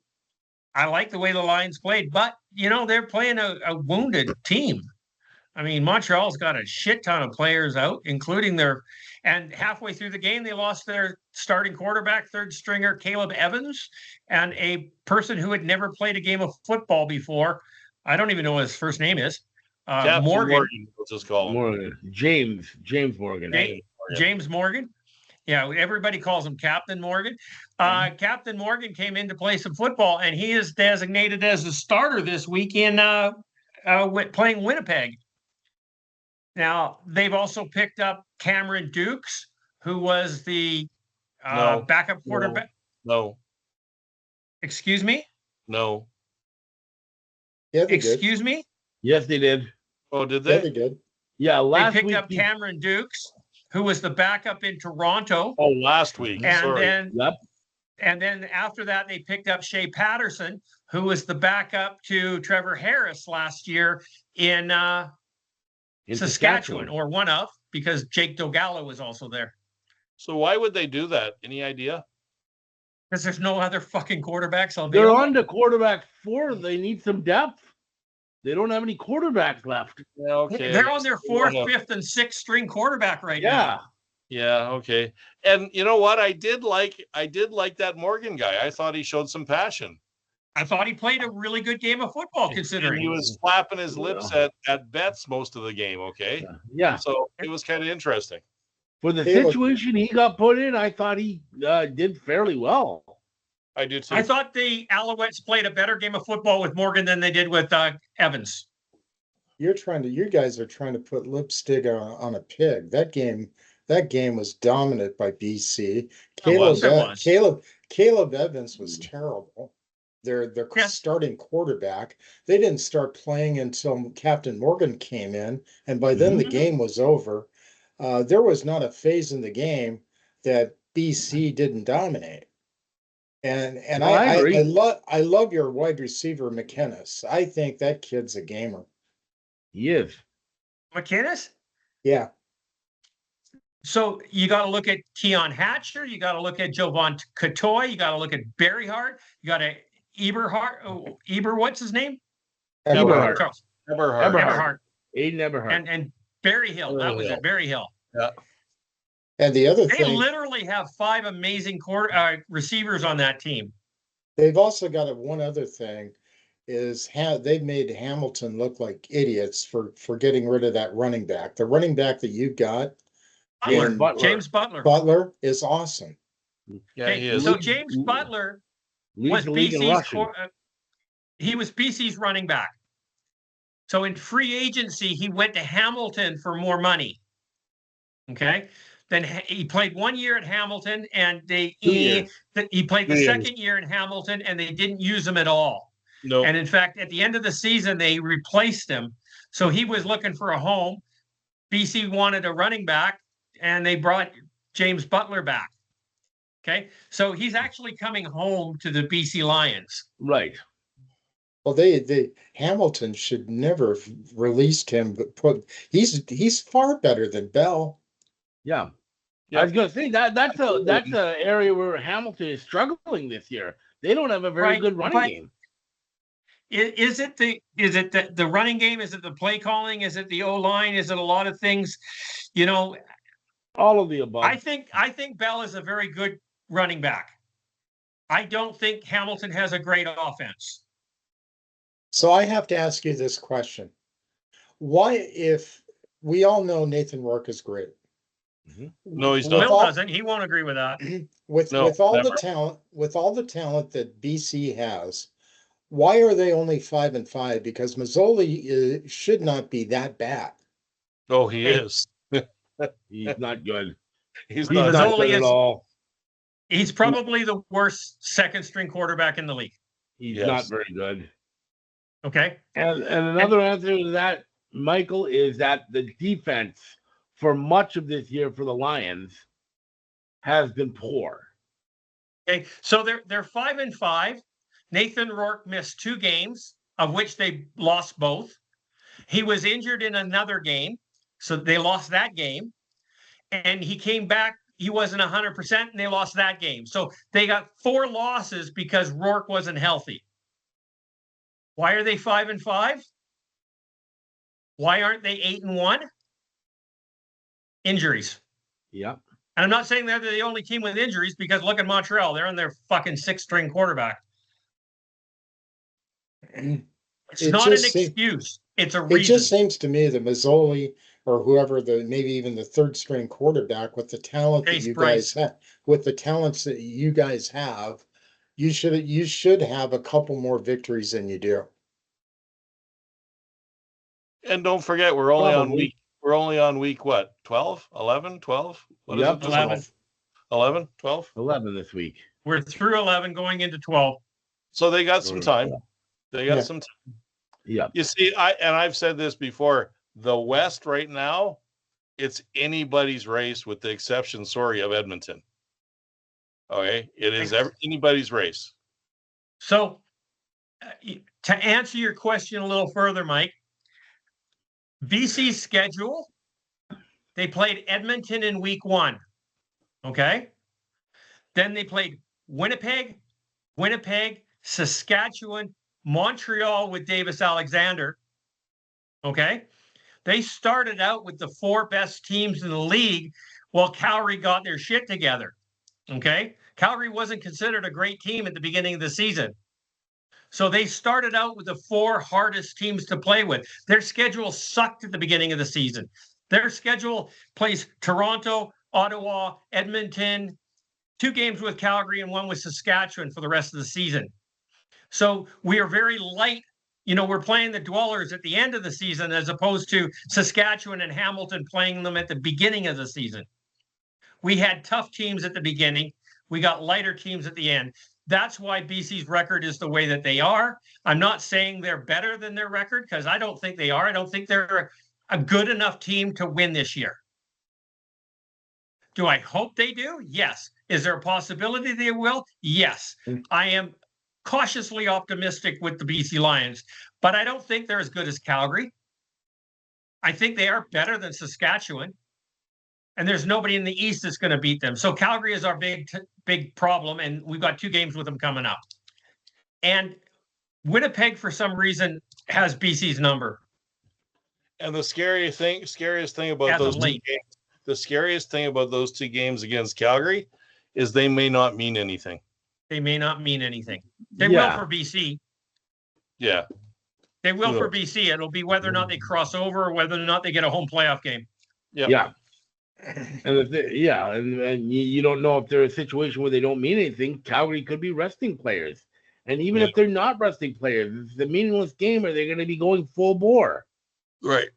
I like the way the Lions played, but, they're playing a wounded team. I mean, Montreal's got a shit ton of players out, including and halfway through the game, they lost their starting quarterback, 3rd stringer, Caleb Evans, and a person who had never played a game of football before. I don't even know what his first name is. Morgan. Let's just call him. Morgan. James Morgan. James Morgan. Yeah, everybody calls him Captain Morgan. Captain Morgan came in to play some football, and he is designated as the starter this week in playing Winnipeg. Now, they've also picked up Cameron Dukes, who was the backup quarterback. No. Excuse me? No. Yeah, Excuse me? Yes, they did. Oh, did they? Yeah, they did. Yeah, they picked up Cameron Dukes, who was the backup in Toronto. Oh, last week. And then after that, they picked up Shea Patterson, who was the backup to Trevor Harris last year in Saskatchewan, or one of, because Jake Dogala was also there. So why would they do that? Any idea? Because there's no other fucking quarterbacks on They're on to quarterback 4. They need some depth. They don't have any quarterbacks left. Yeah, okay. They're on their 4th, 5th, and 6th string quarterback right now. Yeah, okay. And you know what? I did like that Morgan guy. I thought he showed some passion. I thought he played a really good game of football, considering he was flapping his lips at bets most of the game. Okay. Yeah. So it was kind of interesting. For the situation he got put in, I thought he did fairly well. I do too. I thought the Alouettes played a better game of football with Morgan than they did with Evans. You guys are trying to put lipstick on a pig. That game was dominant by BC. Caleb Evans was terrible. Their starting quarterback. They didn't start playing until Captain Morgan came in, and by then the game was over. There was not a phase in the game that BC didn't dominate. And I agree. I love your wide receiver McInnes. I think that kid's a gamer. He is. McInnes? Yeah. So you got to look at Keon Hatcher. You got to look at Jovan Katoy. You got to look at Barry Hart. You got to Eber, what's his name? Eberhard. Charles. Eberhard. Aiden Eberhard. And Barry Hill. That was it. Barry Hill. Yeah. And the other They thing, literally have 5 amazing receivers on that team. they've also got one other thing is they've made Hamilton look like idiots for getting rid of that running back. The running back that you got, James Butler. Butler is awesome. Yeah, he is. So James Butler was BC's he was BC's running back. So in free agency, he went to Hamilton for more money. Okay. Then he played 1 year at Hamilton, and he played the second year in Hamilton, and they didn't use him at all. No. And in fact, at the end of the season, they replaced him. So he was looking for a home. BC wanted a running back, and they brought James Butler back. Okay. So he's actually coming home to the BC Lions. Right. Well, they Hamilton should never have released him, but he's far better than Bell. Yeah. I was going to say that's a area where Hamilton is struggling this year. They don't have a very good running game. Is it the running game? Is it the play calling? Is it the O-line? Is it a lot of things? You know, all of the above. I think Bell is a very good running back. I don't think Hamilton has a great offense. So I have to ask you this question. Why, if we all know Nathan Rourke is great. Mm-hmm. No, he's not. Will doesn't. He won't agree with that. With all the talent that BC has, why are they only 5-5? Because Mazzoli should not be that bad. Oh, he is. He's not good. He's not good at all. He's probably the worst second string quarterback in the league. He's not very good. Okay. And another answer to that, Michael, is that the defense for much of this year for the Lions has been poor. Okay, so they're 5-5. Nathan Rourke missed 2 games, of which they lost both. He was injured in another game, so they lost that game. And he came back, he wasn't 100%, and they lost that game. So they got 4 losses because Rourke wasn't healthy. Why are they 5-5? Why aren't they 8-1? Injuries. Yeah. And I'm not saying they're the only team with injuries, because look at Montreal. They're on their fucking 6th string quarterback. It's not an excuse. It's a reason. It just seems to me that Mazzoli or whoever maybe even the 3rd string quarterback with the talent that you guys have, with the talents that you guys have, you should have a couple more victories than you do. And don't forget, we're only on week what? 12, 11, 12? What is it? 11. 11, 12? 11 this week. We're through 11 going into 12. So they got some time. They got some time. Yeah. You see, I've said this before, the West right now, it's anybody's race with the exception, of Edmonton. Okay? It is anybody's race. So to answer your question a little further, Mike, BC's schedule, they played Edmonton in week 1. Okay? Then they played Winnipeg, Saskatchewan, Montreal with Davis Alexander. Okay? They started out with the 4 best teams in the league while Calgary got their shit together. Okay? Calgary wasn't considered a great team at the beginning of the season. So they started out with the 4 hardest teams to play with. Their schedule sucked at the beginning of the season. Their schedule plays Toronto, Ottawa, Edmonton, 2 games with Calgary and 1 with Saskatchewan for the rest of the season. So we are very light. You know, we're playing the Dwellers at the end of the season as opposed to Saskatchewan and Hamilton playing them at the beginning of the season. We had tough teams at the beginning. We got lighter teams at the end. That's why BC's record is the way that they are. I'm not saying they're better than their record, because I don't think they are. I don't think they're a good enough team to win this year. Do I hope they do? Yes. Is there a possibility they will? Yes. I am cautiously optimistic with the BC Lions, but I don't think they're as good as Calgary. I think they are better than Saskatchewan. and there's nobody in the East that's going to beat them. So Calgary is our big problem, and we've got 2 games with them coming up. And Winnipeg, for some reason, has BC's number. And the scariest thing about those 2 games, the scariest thing about those 2 games against Calgary is they may not mean anything. They may not mean anything. They will for BC. Yeah. They will for BC. It'll be whether or not they cross over or whether or not they get a home playoff game. Yep. Yeah. And you don't know if they're a situation where they don't mean anything. Calgary could be resting players. And even if they're not resting players, it's a meaningless game, or they're going to be going full bore. Right.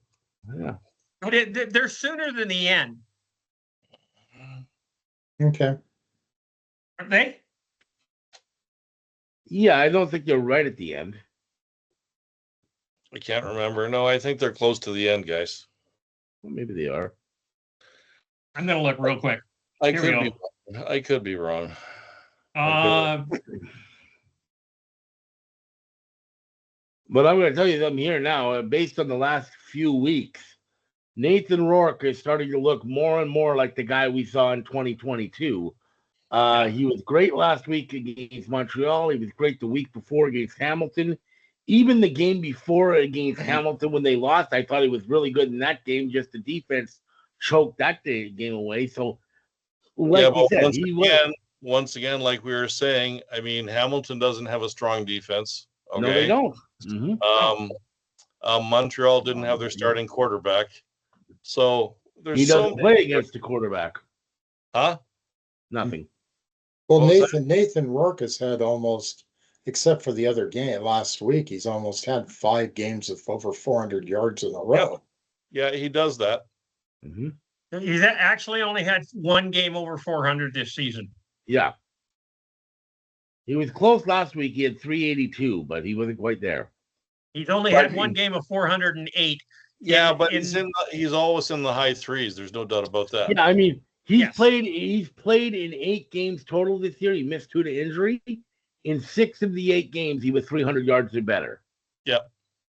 Yeah. But they're sooner than the end. Okay. Aren't they? Yeah, I don't think they're right at the end. I can't remember. No, I think they're close to the end, guys. Well, maybe they are. I'm going to look real quick. I could be wrong. But I'm going to tell you something here now. Based on the last few weeks, Nathan Rourke is starting to look more and more like the guy we saw in 2022. He was great last week against Montreal. He was great the week before against Hamilton. Even the game before against Hamilton when they lost, I thought he was really good in that game. Just the defense choked that game away. So, like you said, once again, like we were saying, I mean, Hamilton doesn't have a strong defense. Okay? No, they don't. Montreal didn't have their starting quarterback. So he doesn't play against the quarterback. Huh? Nothing. Well, Nathan Rourke has had almost, except for the other game last week, he's almost had 5 games of over 400 yards in a row. Yeah, he does that. Mm-hmm. He's actually only had 1 game over 400 this season. Yeah. He was close last week. He had 382, but he wasn't quite there. He's only had 1 game of 408. Yeah, but he's always in the high 3s. There's no doubt about that. Yeah, I mean, he's played in 8 games total this year. He missed 2 to injury. In 6 of the 8 games, he was 300 yards or better. Yeah.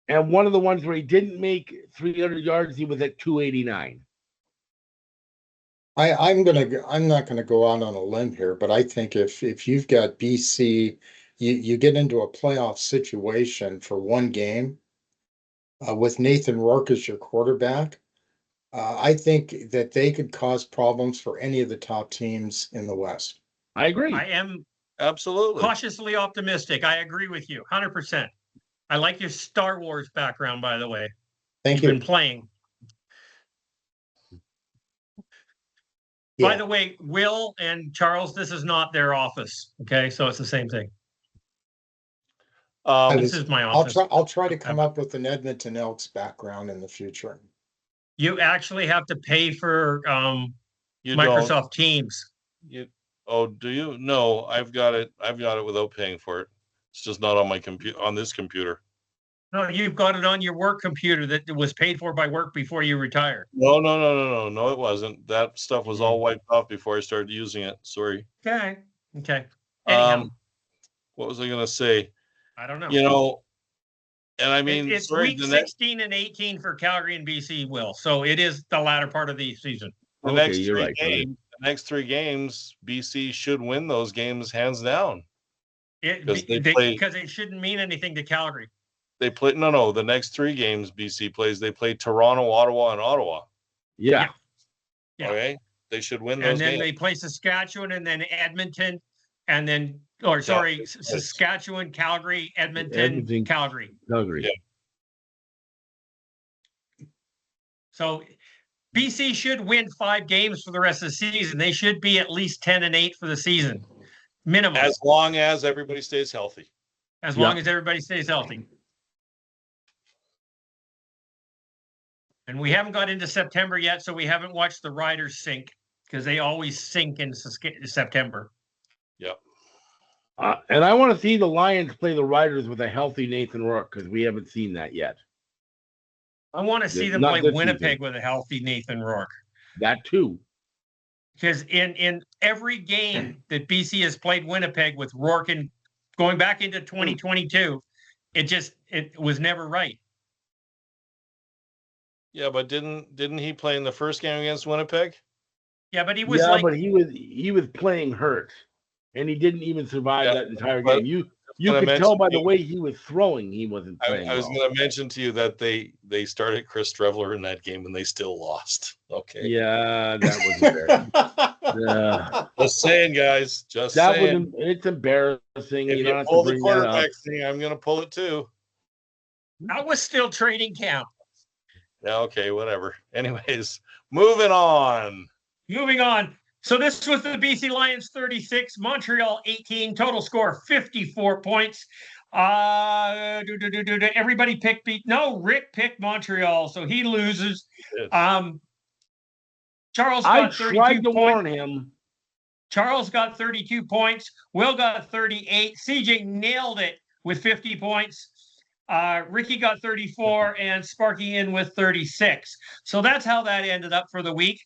And one of the ones where he didn't make 300 yards, he was at 289. I'm not gonna go out on a limb here, but I think if you've got BC, you get into a playoff situation for 1 game with Nathan Rourke as your quarterback. I think that they could cause problems for any of the top teams in the West. I agree. I am absolutely cautiously optimistic. I agree with you 100%. I like your Star Wars background, by the way. Thank you. You've been playing. Yeah. By the way, Will and Charles, this is not their office. Okay, so it's the same thing. This is my office. I'll try to come up with an Edmonton Elks background in the future. You actually have to pay for Microsoft Teams. Do you? No, I've got it without paying for it. It's just not on my computer, on this computer. No, you've got it on your work computer that was paid for by work before you retired. No, it wasn't. That stuff was all wiped off before I started using it. Sorry. Okay. Anyhow. What was I going to say? I don't know. You know, and I mean, it's week 16 and 18 for Calgary and BC, Will. So it is the latter part of the season. The next 3 games, BC should win those games hands down. Because it shouldn't mean anything to Calgary. They play the next 3 games BC plays. They play Toronto, Ottawa, and Ottawa. Yeah. Okay. They should win those games. And then they play Saskatchewan and then Edmonton and then Saskatchewan, Calgary, Edmonton, Calgary. Yeah. So BC should win 5 games for the rest of the season. They should be at least 10-8 for the season. Minimum. As long as everybody stays healthy. As long as everybody stays healthy. And we haven't got into September yet, so we haven't watched the Riders sink because they always sink in September. Yep. And I want to see the Lions play the Riders with a healthy Nathan Rourke because we haven't seen that yet. I want to see them play Winnipeg with a healthy Nathan Rourke. That too. Because in every game that BC has played Winnipeg with Rourke and going back into 2022, it was never right. Yeah, but didn't he play in the first game against Winnipeg? Yeah, but he was like, but he was playing hurt, and he didn't even survive that entire game. You could tell by the way he was throwing, he wasn't playing. I was going to mention to you that they started Chris Streveler in that game and they still lost. Okay. Yeah, that wasn't fair. Just saying, guys. Just saying. It's embarrassing. If you don't have pull to the bring that up. quarterback thing, I'm going to pull it too. that was still training camp. Yeah, okay, whatever. Anyways, moving on. So this was the BC Lions 36, Montreal 18, total score 54 points. Everybody picked Rick picked Montreal, so he loses. Charles got 32 tried to warn him. Charles got 32 points. Will got 38. CJ nailed it with 50 points. Ricky got 34 and Sparky in with 36. So that's how that ended up for the week.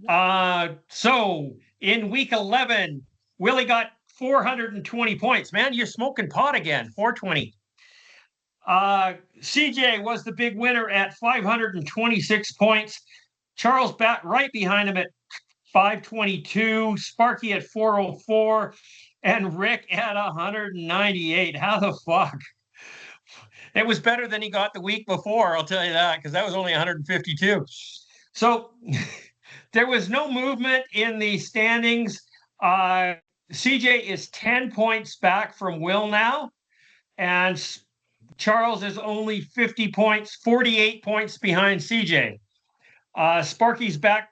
So in week 11, Willie got 420 points. Man, you're smoking pot again. 420. CJ was the big winner at 526 points. Charles right behind him at 522. Sparky at 404. And Rick at 198. How the fuck? It was better than he got the week before, I'll tell you that, because that was only 152. So there was no movement in the standings. CJ is 10 points back from Will now, and Charles is only 48 points behind CJ. Sparky's back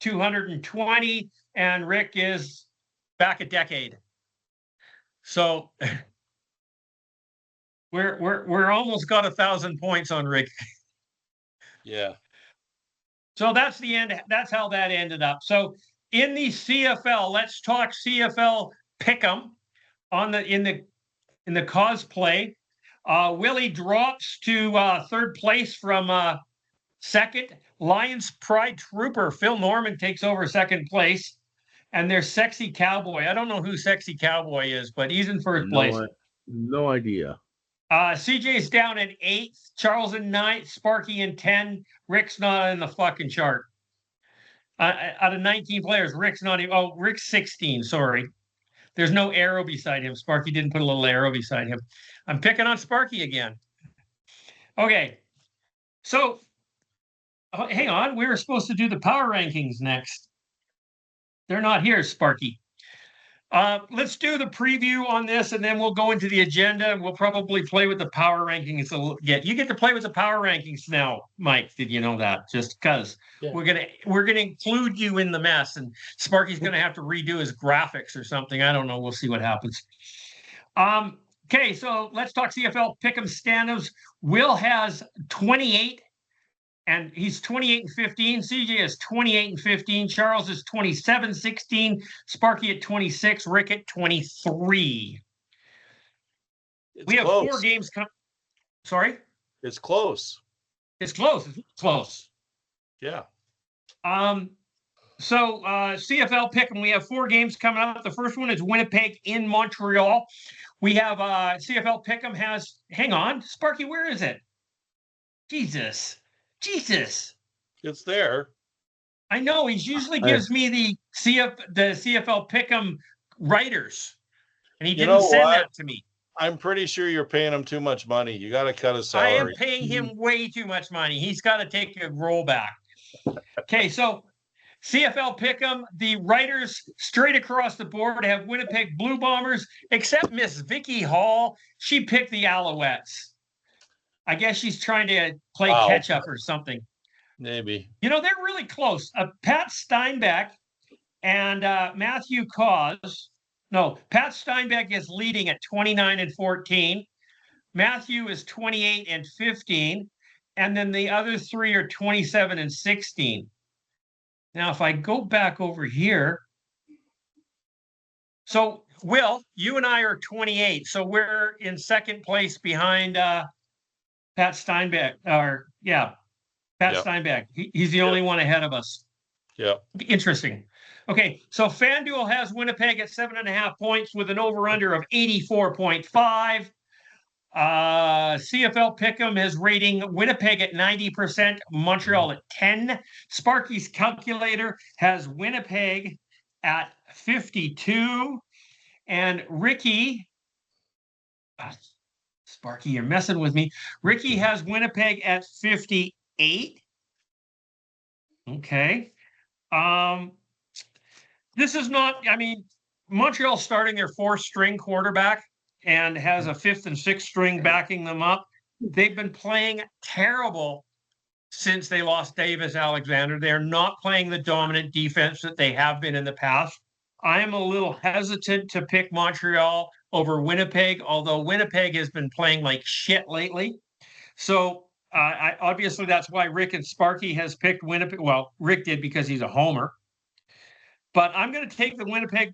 220, and Rick is back a decade. So we're almost got 1,000 points on Rick. Yeah. So that's the end. That's how that ended up. So in the CFL, let's talk CFL pick'em in the cosplay. Willie drops to third place from second. Lions Pride Trooper Phil Norman takes over second place, and there's Sexy Cowboy. I don't know who Sexy Cowboy is, but he's in first place. No idea. CJ's down in 8th, Charles in 9th, Sparky in 10. Rick's not in the fucking chart. Out of 19 players, Rick's not even. Oh, Rick's 16. Sorry, there's no arrow beside him. Sparky didn't put a little arrow beside him. I'm picking on Sparky again. Okay, so hang on. We were supposed to do the power rankings next. They're not here, Sparky. Let's do the preview on this, and then we'll go into the agenda, and we'll probably play with the power rankings. You get to play with the power rankings now, Mike. Did you know that? Just because we're gonna include you in the mess, and Sparky's gonna have to redo his graphics or something. I don't know. We'll see what happens. Okay, so let's talk CFL pick'em stand-ups. Will has 28. And he's 28-15. CJ is 28-15. Charles is 27-16. Sparky at 26. Rick at 23. We have close. 4 games coming. Sorry? It's close. It's close. It's close. Yeah. So CFL pick'em, we have 4 games coming up. The first one is Winnipeg in Montreal. We have CFL pick'em has. Hang on, Sparky, where is it? Jesus. It's there. I know. He usually gives me the CFL pick'em writers, and he didn't send that to me. I'm pretty sure you're paying him too much money. You got to cut his salary. I am paying him way too much money. He's got to take a roll back. Okay, so CFL pick'em, the writers straight across the board have Winnipeg Blue Bombers, except Miss Vicky Hall. She picked the Alouettes. I guess she's trying to play catch up or something. Maybe. You know, they're really close. Pat Steinbeck and Matthew Cause. No, Pat Steinbeck is leading at 29-14. Matthew is 28-15. And then the other 3 are 27-16. Now, if I go back over here. So, Will, you and I are 28. So we're in second place behind Pat Steinbeck, Steinbeck. He's the only one ahead of us. Yeah. Interesting. Okay, so FanDuel has Winnipeg at 7.5 points with an over-under of 84.5. CFL Pick'em is rating Winnipeg at 90%, Montreal at 10. Sparky's calculator has Winnipeg at 52. And Ricky, Sparky, you're messing with me. Ricky has Winnipeg at 58. Okay. This is not, I mean, Montreal starting their 4th string quarterback and has a 5th and 6th string backing them up. They've been playing terrible since they lost Davis Alexander. They're not playing the dominant defense that they have been in the past. I am a little hesitant to pick Montreal over Winnipeg, although Winnipeg has been playing like shit lately. So obviously that's why Rick and Sparky has picked Winnipeg. Well, Rick did because he's a homer. But I'm going to take the Winnipeg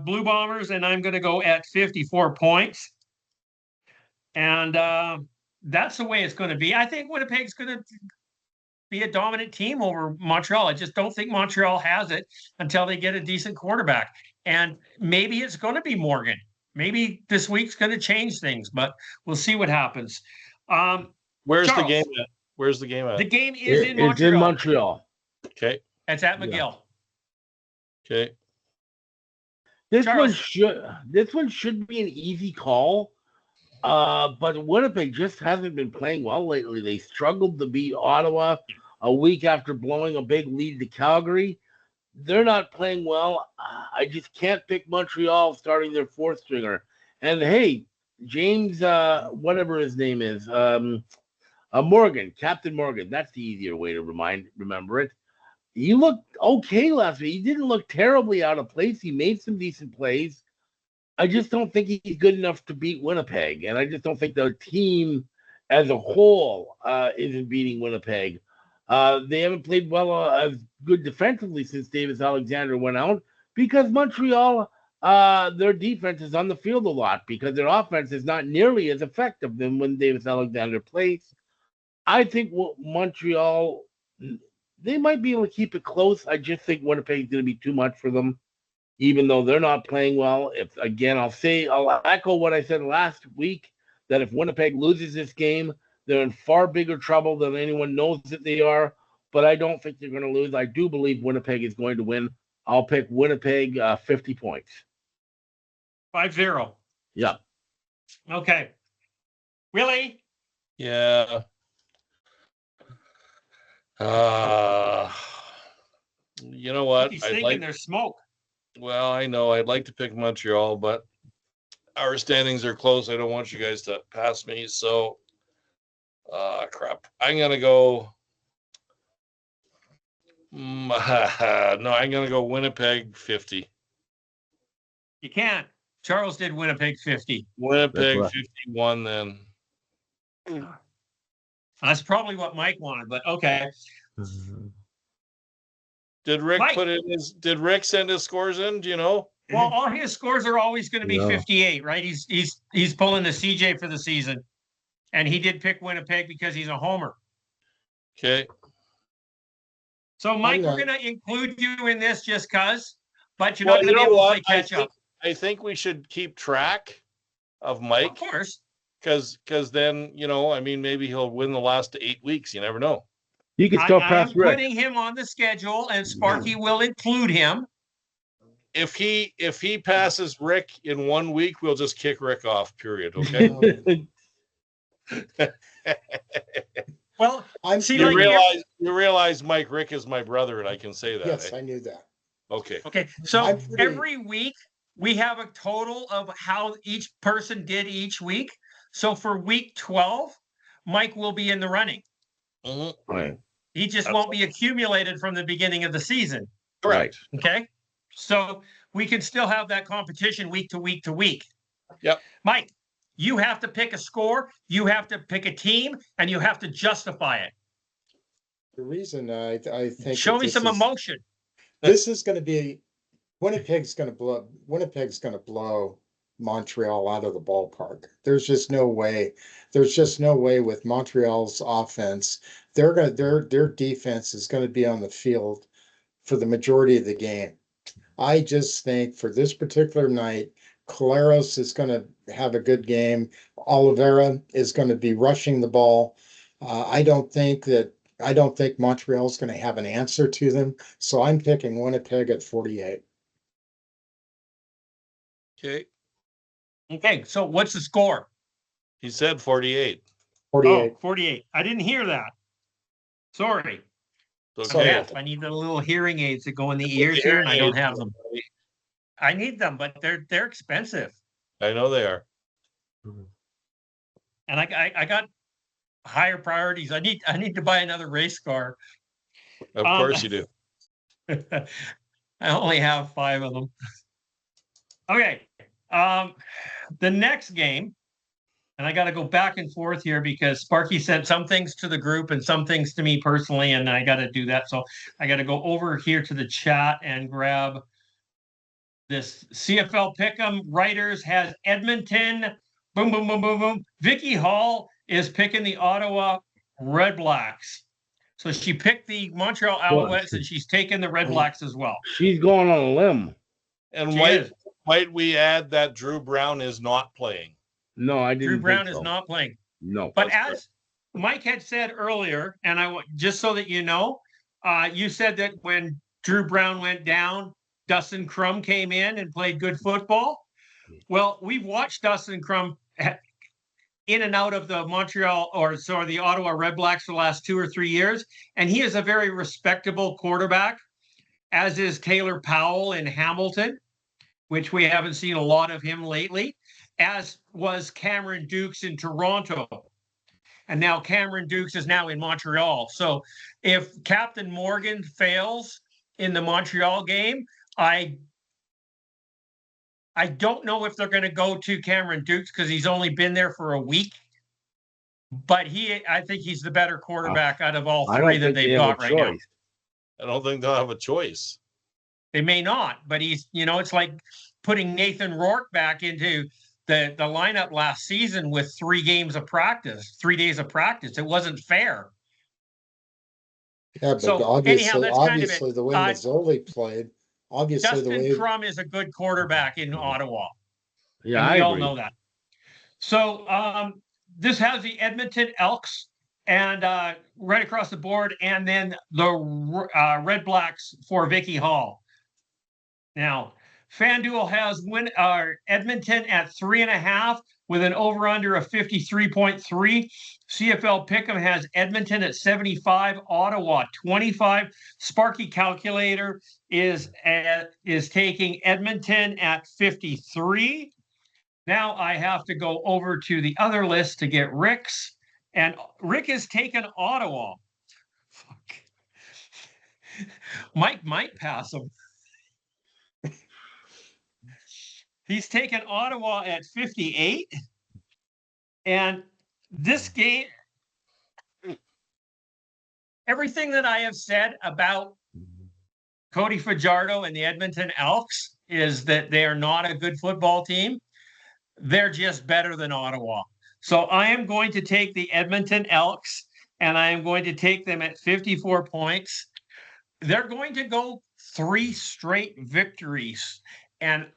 Blue Bombers, and I'm going to go at 54 points. And that's the way it's going to be. I think Winnipeg's going to be a dominant team over Montreal. I just don't think Montreal has it until they get a decent quarterback. And maybe it's going to be Morgan. Maybe this week's going to change things, but we'll see what happens. Where's Charles, the game at? Where's the game at? The game is in Montreal. It's in Montreal. Okay. It's at McGill. Okay. This Charles. one should be an easy call. But Winnipeg just hasn't been playing well lately. They struggled to beat Ottawa a week after blowing a big lead to Calgary. They're not playing well. I just can't pick Montreal starting their 4th stringer. And hey, James, whatever his name is, Morgan, Captain Morgan. That's the easier way to remember it. He looked okay last week. He didn't look terribly out of place. He made some decent plays. I just don't think he's good enough to beat Winnipeg. And I just don't think the team as a whole isn't beating Winnipeg. They haven't played well as good defensively since Davis Alexander went out because Montreal, their defense is on the field a lot because their offense is not nearly as effective than when Davis Alexander plays. I think Montreal, they might be able to keep it close. I just think Winnipeg is going to be too much for them, even though they're not playing well. I'll echo what I said last week, that if Winnipeg loses this game, they're in far bigger trouble than anyone knows that they are, but I don't think they're going to lose. I do believe Winnipeg is going to win. I'll pick Winnipeg 50 points. 5-0. Yeah. Okay. Willie? Yeah. You know what? He's thinking there's smoke. Well, I know I'd like to pick Montreal, but our standings are close. I don't want you guys to pass me. So, crap. I'm going to go. No, I'm going to go Winnipeg 50. You can't. Charles did Winnipeg 50. Winnipeg 51 then. That's probably what Mike wanted, but okay. Did Rick Mike. Did Rick send his scores in? Do you know? Well, all his scores are always going to be 58, right? He's pulling the CJ for the season. And he did pick Winnipeg because he's a homer. Okay. So, Mike, we're going to include you in this just because, but you're not going to be able to play catch up. I think we should keep track of Mike. Of course. Because then, maybe he'll win the last 8 weeks. You never know. You can still pass Rick. I'm putting him on the schedule, and Sparky will include him. If he passes Rick in 1 week, we'll just kick Rick off. Period. Okay. Well, you realize Mike Rick is my brother, and I can say that. Yes, I knew that. Okay. Okay. So every week we have a total of how each person did each week. So for week 12, Mike will be in the running. Mm-hmm. Right. He just won't be accumulated from the beginning of the season. Correct. Okay. So we can still have that competition week to week to week. Yep. Mike, you have to pick a score, you have to pick a team, and you have to justify it. The reason I think show me some emotion. This is going to be Winnipeg's going to blow Montreal out of the ballpark. There's just no way. There's just no way with Montreal's offense. Their defense is going to be on the field for the majority of the game. I just think for this particular night, Caleros is going to have a good game. Oliveira is going to be rushing the ball. I don't think Montreal is going to have an answer to them. So I'm picking Winnipeg at 48. Okay. Okay. So what's the score? He said 48. 48. Oh, 48. I didn't hear that. Sorry. Okay. I'm deaf. I need the little hearing aids that go in the ears here, and I don't have them. I need them, but they're expensive. I know they are. And I got higher priorities. I need to buy another race car. Of course you do. I only have 5 of them. Okay. The next game, and I got to go back and forth here because Sparky sent some things to the group and some things to me personally, and I got to do that. So I got to go over here to the chat and grab this CFL Pick'em. Writers has Edmonton. Boom, boom, boom, boom, boom. Vicky Hall is picking the Ottawa Red Blacks. So she picked the Montreal Alouettes, and she's taken the Red Blacks as well. She's going on a limb. And She might, is. might we add that Drew Brown is not playing? No, I didn't. Drew Brown think is so. not playing. No. But as Mike had said earlier, and I just so that you know, you said that when Drew Brown went down, Dustin Crum came in and played good football. Well, we've watched Dustin Crum in and out of the the Ottawa Red Blacks for the last 2 or 3 years, and he is a very respectable quarterback, as is Taylor Powell in Hamilton, which we haven't seen a lot of him lately, as was Cameron Dukes in Toronto. And now Cameron Dukes is now in Montreal. So if Captain Morgan fails in the Montreal game, I don't know if they're going to go to Cameron Dukes because he's only been there for a week. But I think he's the better quarterback out of all 3 that they've got right now. I don't think they'll have a choice. They may not, but it's like putting Nathan Rourke back into the lineup last season with 3 days of practice. It wasn't fair. Yeah, but So, obviously, anyhow, that's kind of it. the way Mazzoli played, Dustin Crum is a good quarterback in Ottawa. Yeah, and we I all agree. know that. So this has the Edmonton Elks and right across the board, and then the Red Blacks for Vicky Hall. Now, FanDuel has Edmonton at 3.5 with an over-under of 53.3. CFL Pick'em has Edmonton at 75, Ottawa 25. Sparky Calculator is taking Edmonton at 53. Now I have to go over to the other list to get Rick's, and Rick has taken Ottawa. Fuck. Mike might pass him. He's taken Ottawa at 58. And this game, everything that I have said about Cody Fajardo and the Edmonton Elks is that they are not a good football team. They're just better than Ottawa. So I am going to take the Edmonton Elks, and I am going to take them at 54 points. They're going to go 3 straight victories. And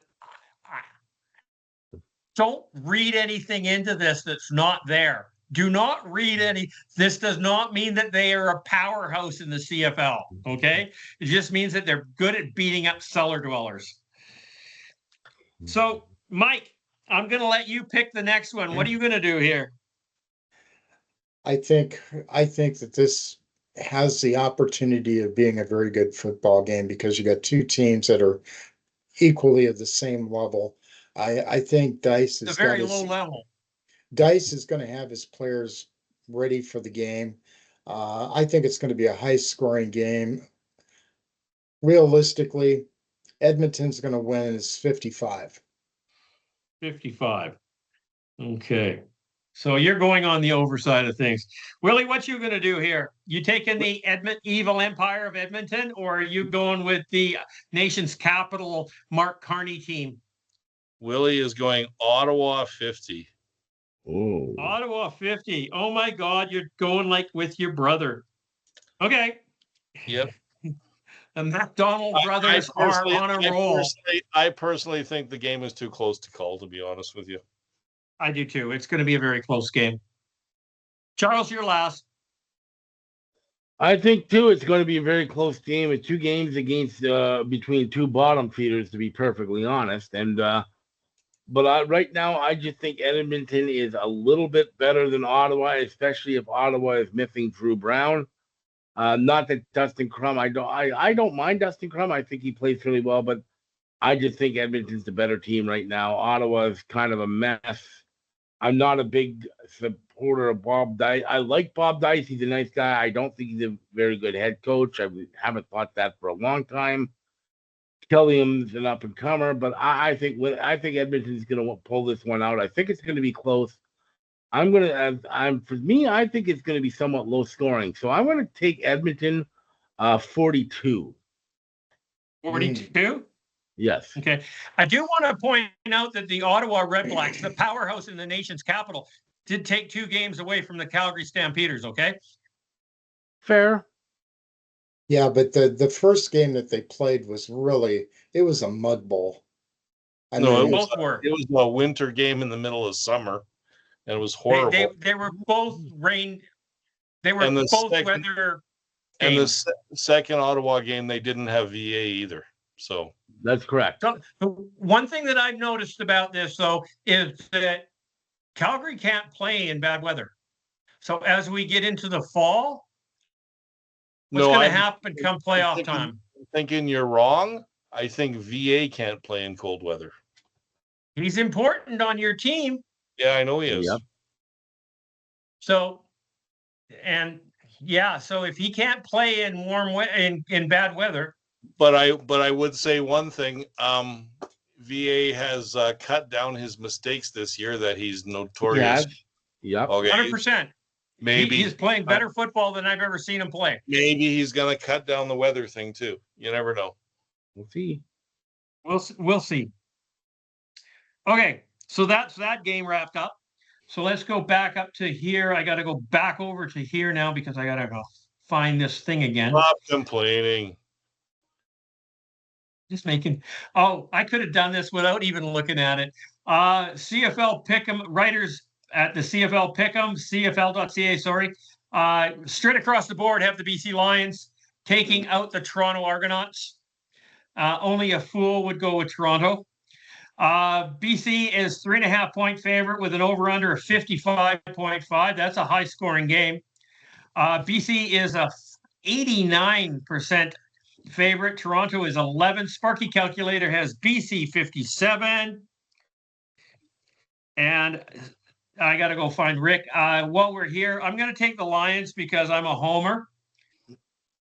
don't read anything into this that's not there. Do not read any. This does not mean that they are a powerhouse in the CFL. Okay. It just means that they're good at beating up cellar dwellers. So, Mike, I'm going to let you pick the next one. What are you going to do here? I think that this has the opportunity of being a very good football game because you got 2 teams that are equally at the same level. I think Dice is very low level. Dice is going to have his players ready for the game. I think it's going to be a high-scoring game. Realistically, Edmonton's going to win is 55. 55. Okay. So you're going on the overside of things. Willie, what you going to do here? You taking the Evil Empire of Edmonton, or are you going with the nation's capital Mark Carney team? Willie is going Ottawa 50. Oh. Ottawa 50. Oh my God, you're going like with your brother. Okay. Yep. The McDonald brothers are on a roll. I personally think the game is too close to call, to be honest with you. I do too. It's going to be a very close game. Charles, you're last. I think too it's going to be a very close game with two games against between two bottom feeders, to be perfectly honest. And but right now I just think Edmonton is a little bit better than Ottawa, especially if Ottawa is missing Drew Brown. Not that Dustin Crum, I don't mind Dustin Crum. I think he plays really well, but I just think Edmonton's the better team right now. Ottawa is kind of a mess. I'm not a big supporter of Bob Dice. I like Bob Dice. He's a nice guy. I don't think he's a very good head coach. I haven't thought that for a long time. Killiam's an up and comer, but I think Edmonton's going to pull this one out. I think it's going to be close. For me, I think it's going to be somewhat low scoring. So I'm going to take Edmonton 42. 42? Yes. Okay. I do want to point out that the Ottawa Redblacks, the powerhouse in the nation's capital, did take 2 games away from the Calgary Stampeders, okay? Fair. Yeah, but the first game that they played was it was a mud bowl. It was a winter game in the middle of summer, and it was horrible. They were both rain. They were both weather. And the second Ottawa game, they didn't have VA either. So that's correct. So one thing that I've noticed about this, though, is that Calgary can't play in bad weather. So as we get into the fall, what's going to happen come playoff time? I'm thinking you're wrong. I think VA can't play in cold weather. He's important on your team. Yeah, I know he is. Yep. So if he can't play in in bad weather. But I would say one thing. VA has cut down his mistakes this year that he's notorious. Yeah. Okay. 100%. Maybe he's playing better football than I've ever seen him play. Maybe he's going to cut down the weather thing too. You never know. We'll see. We'll see. Okay, so that's that game wrapped up. So let's go back up to here. I got to go back over to here now because I got to go find this thing again. Stop complaining. Just making. Oh, I could have done this without even looking at it. CFL Pick'em writers at the CFL Pick'em, CFL.ca, sorry. Straight across the board have the BC Lions taking out the Toronto Argonauts. Only a fool would go with Toronto. BC is 3.5-point favorite with an over-under of 55.5. That's a high-scoring game. BC is a 89% favorite. Toronto is 11. Sparky Calculator has BC 57. And I got to go find Rick. While we're here, I'm going to take the Lions because I'm a homer.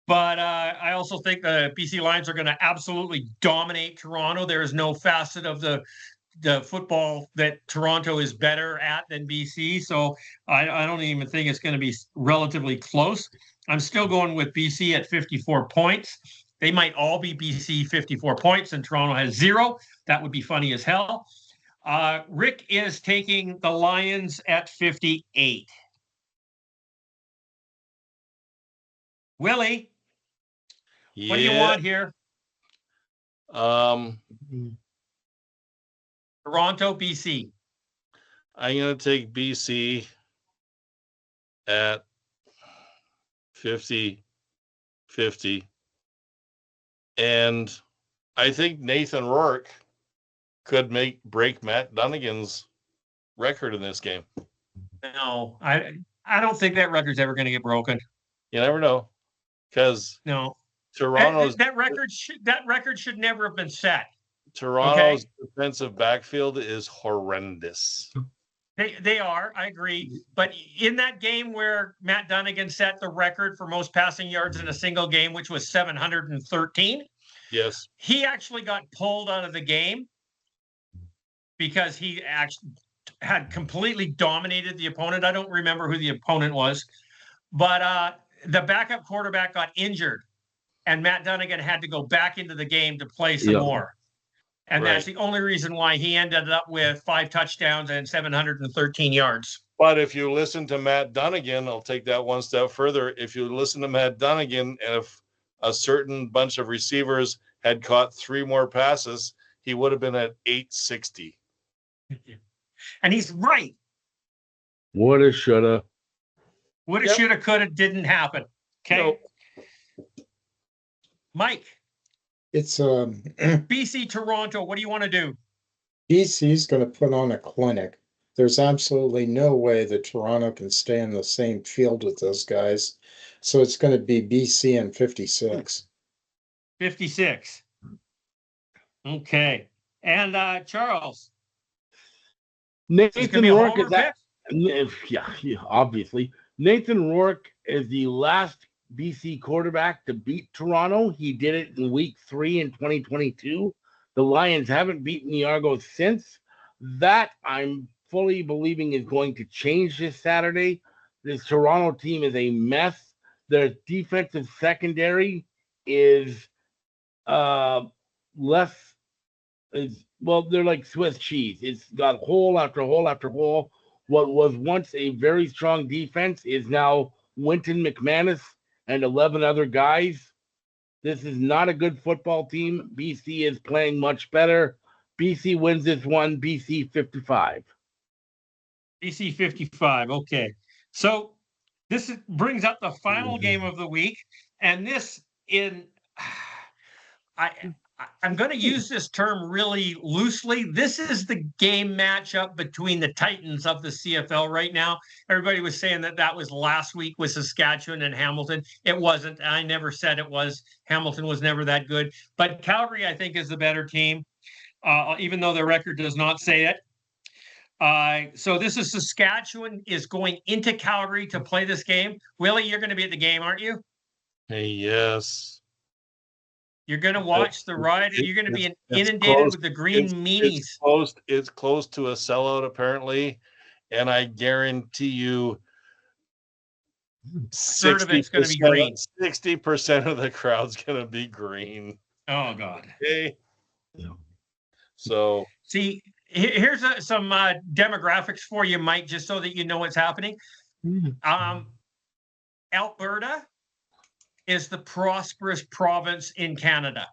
But I also think the BC Lions are going to absolutely dominate Toronto. There is no facet of the football that Toronto is better at than BC. So I don't even think it's going to be relatively close. I'm still going with BC at 54 points. They might all be BC 54 points and Toronto has 0. That would be funny as hell. Rick is taking the Lions at 58. Willie, what do you want here? Toronto, BC. I'm going to take BC at 50. And I think Nathan Rourke could break Matt Dunnigan's record in this game. No, I don't think that record's ever going to get broken. You never know, because Toronto's that record should never have been set. Toronto's defensive backfield is horrendous. They are, I agree. But in that game where Matt Dunnigan set the record for most passing yards in a single game, which was 713, yes, he actually got pulled out of the game because he actually had completely dominated the opponent. I don't remember who the opponent was, but the backup quarterback got injured, and Matt Dunnigan had to go back into the game to play some more. And that's the only reason why he ended up with 5 touchdowns and 713 yards. But if you listen to Matt Dunnigan, I'll take that one step further. If you listen to Matt Dunnigan, and if a certain bunch of receivers had caught 3 more passes, he would have been at 860. And he's right. Woulda, shoulda. Woulda, Yep. shoulda, coulda, didn't happen. Okay. Nope. Mike, It's BC Toronto, what do you want to do? BC's going to put on a clinic. There's absolutely no way that Toronto can stay in the same field with those guys. So it's going to be BC and 56. 56. Okay. And Charles. Nathan Rourke is that. Yeah, obviously. Nathan Rourke is the last BC quarterback to beat Toronto. He did it in week 3 in 2022. The Lions haven't beaten the Argos since. That I'm fully believing is going to change this Saturday. This Toronto team is a mess. Their defensive secondary is less. They're like Swiss cheese. It's got hole after hole after hole. What was once a very strong defense is now Winton McManus and 11 other guys. This is not a good football team. BC is playing much better. BC wins this one, BC 55. BC 55, okay. So this brings up the final game of the week. And this I'm going to use this term really loosely. This is the game matchup between the Titans of the CFL right now. Everybody was saying that was last week with Saskatchewan and Hamilton. It wasn't. I never said it was. Hamilton was never that good. But Calgary, I think, is the better team, even though their record does not say it. So this is Saskatchewan is going into Calgary to play this game. Willie, you're going to be at the game, aren't you? Hey, yes. You're going to watch the ride. You're going to be inundated with the green meanies. It's close to a sellout, apparently. And I guarantee you 30% of it's going to be green. 60% of the crowd's going to be green. Oh, God. Okay. So, see, here's some demographics for you, Mike, just so that you know what's happening. Alberta is the prosperous province in Canada.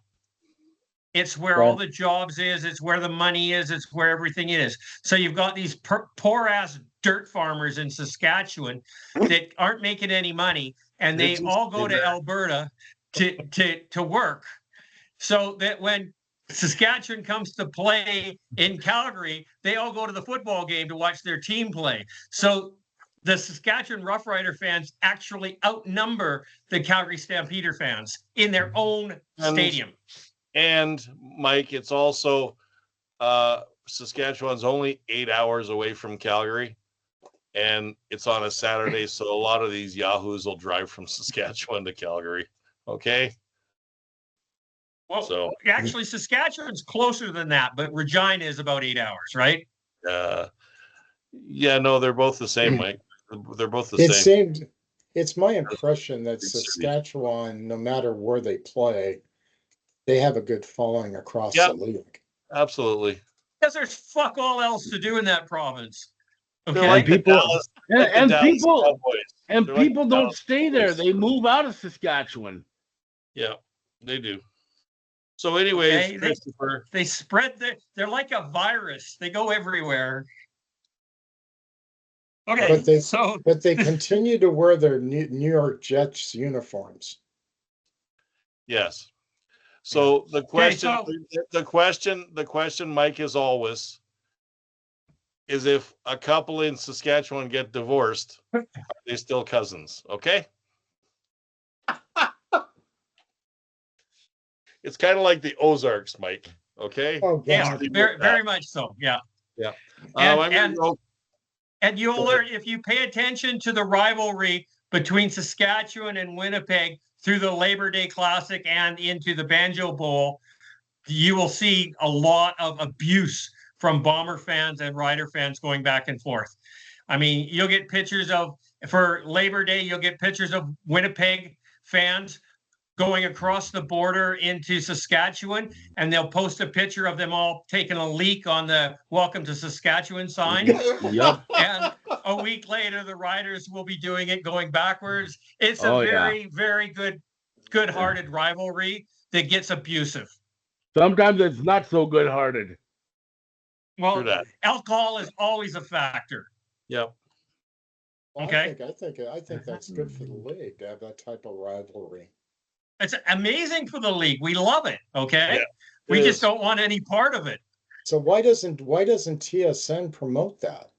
It's where all the jobs is. It's where the money is. It's where everything is. So you've got these poor-ass dirt farmers in Saskatchewan that aren't making any money, and they all go to Alberta to work. So that when Saskatchewan comes to play in Calgary, they all go to the football game to watch their team play. So the Saskatchewan Rough Rider fans actually outnumber the Calgary Stampeder fans in their own stadium. And Mike, it's also Saskatchewan's only 8 hours away from Calgary, and it's on a Saturday, so a lot of these yahoos will drive from Saskatchewan to Calgary. Okay. Well, so actually, Saskatchewan's closer than that, but Regina is about 8 hours, right? Yeah, no, they're both the same, Mike. They're both the same. It's my impression that Saskatchewan, no matter where they play, they have a good following across the league. Absolutely. Because there's fuck all else to do in that province. Okay. Like people don't stay there. They move out of Saskatchewan. Yeah, they do. So anyways, Christopher, they spread they're like a virus. They go everywhere. Okay, but they continue to wear their New York Jets uniforms. Yes. So the question, Mike, is always, is if a couple in Saskatchewan get divorced, are they still cousins? Okay. It's kind of like the Ozarks, Mike. Okay. Oh, yeah, very much so. Yeah. Yeah. And you'll learn if you pay attention to the rivalry between Saskatchewan and Winnipeg through the Labor Day Classic and into the Banjo Bowl, you will see a lot of abuse from Bomber fans and Rider fans going back and forth. I mean, you'll get pictures for Labor Day, you'll get pictures of Winnipeg fans going across the border into Saskatchewan, and they'll post a picture of them all taking a leak on the Welcome to Saskatchewan sign. Yep. And a week later, the Riders will be doing it going backwards. It's a very, very good good-hearted rivalry that gets abusive. Sometimes it's not so good-hearted. Well, alcohol is always a factor. Yep. Well, Okay. I think that's good for the league to have that type of rivalry. It's amazing for the league. We love it. Okay. Yeah, we just don't want any part of it. So why doesn't TSN promote that?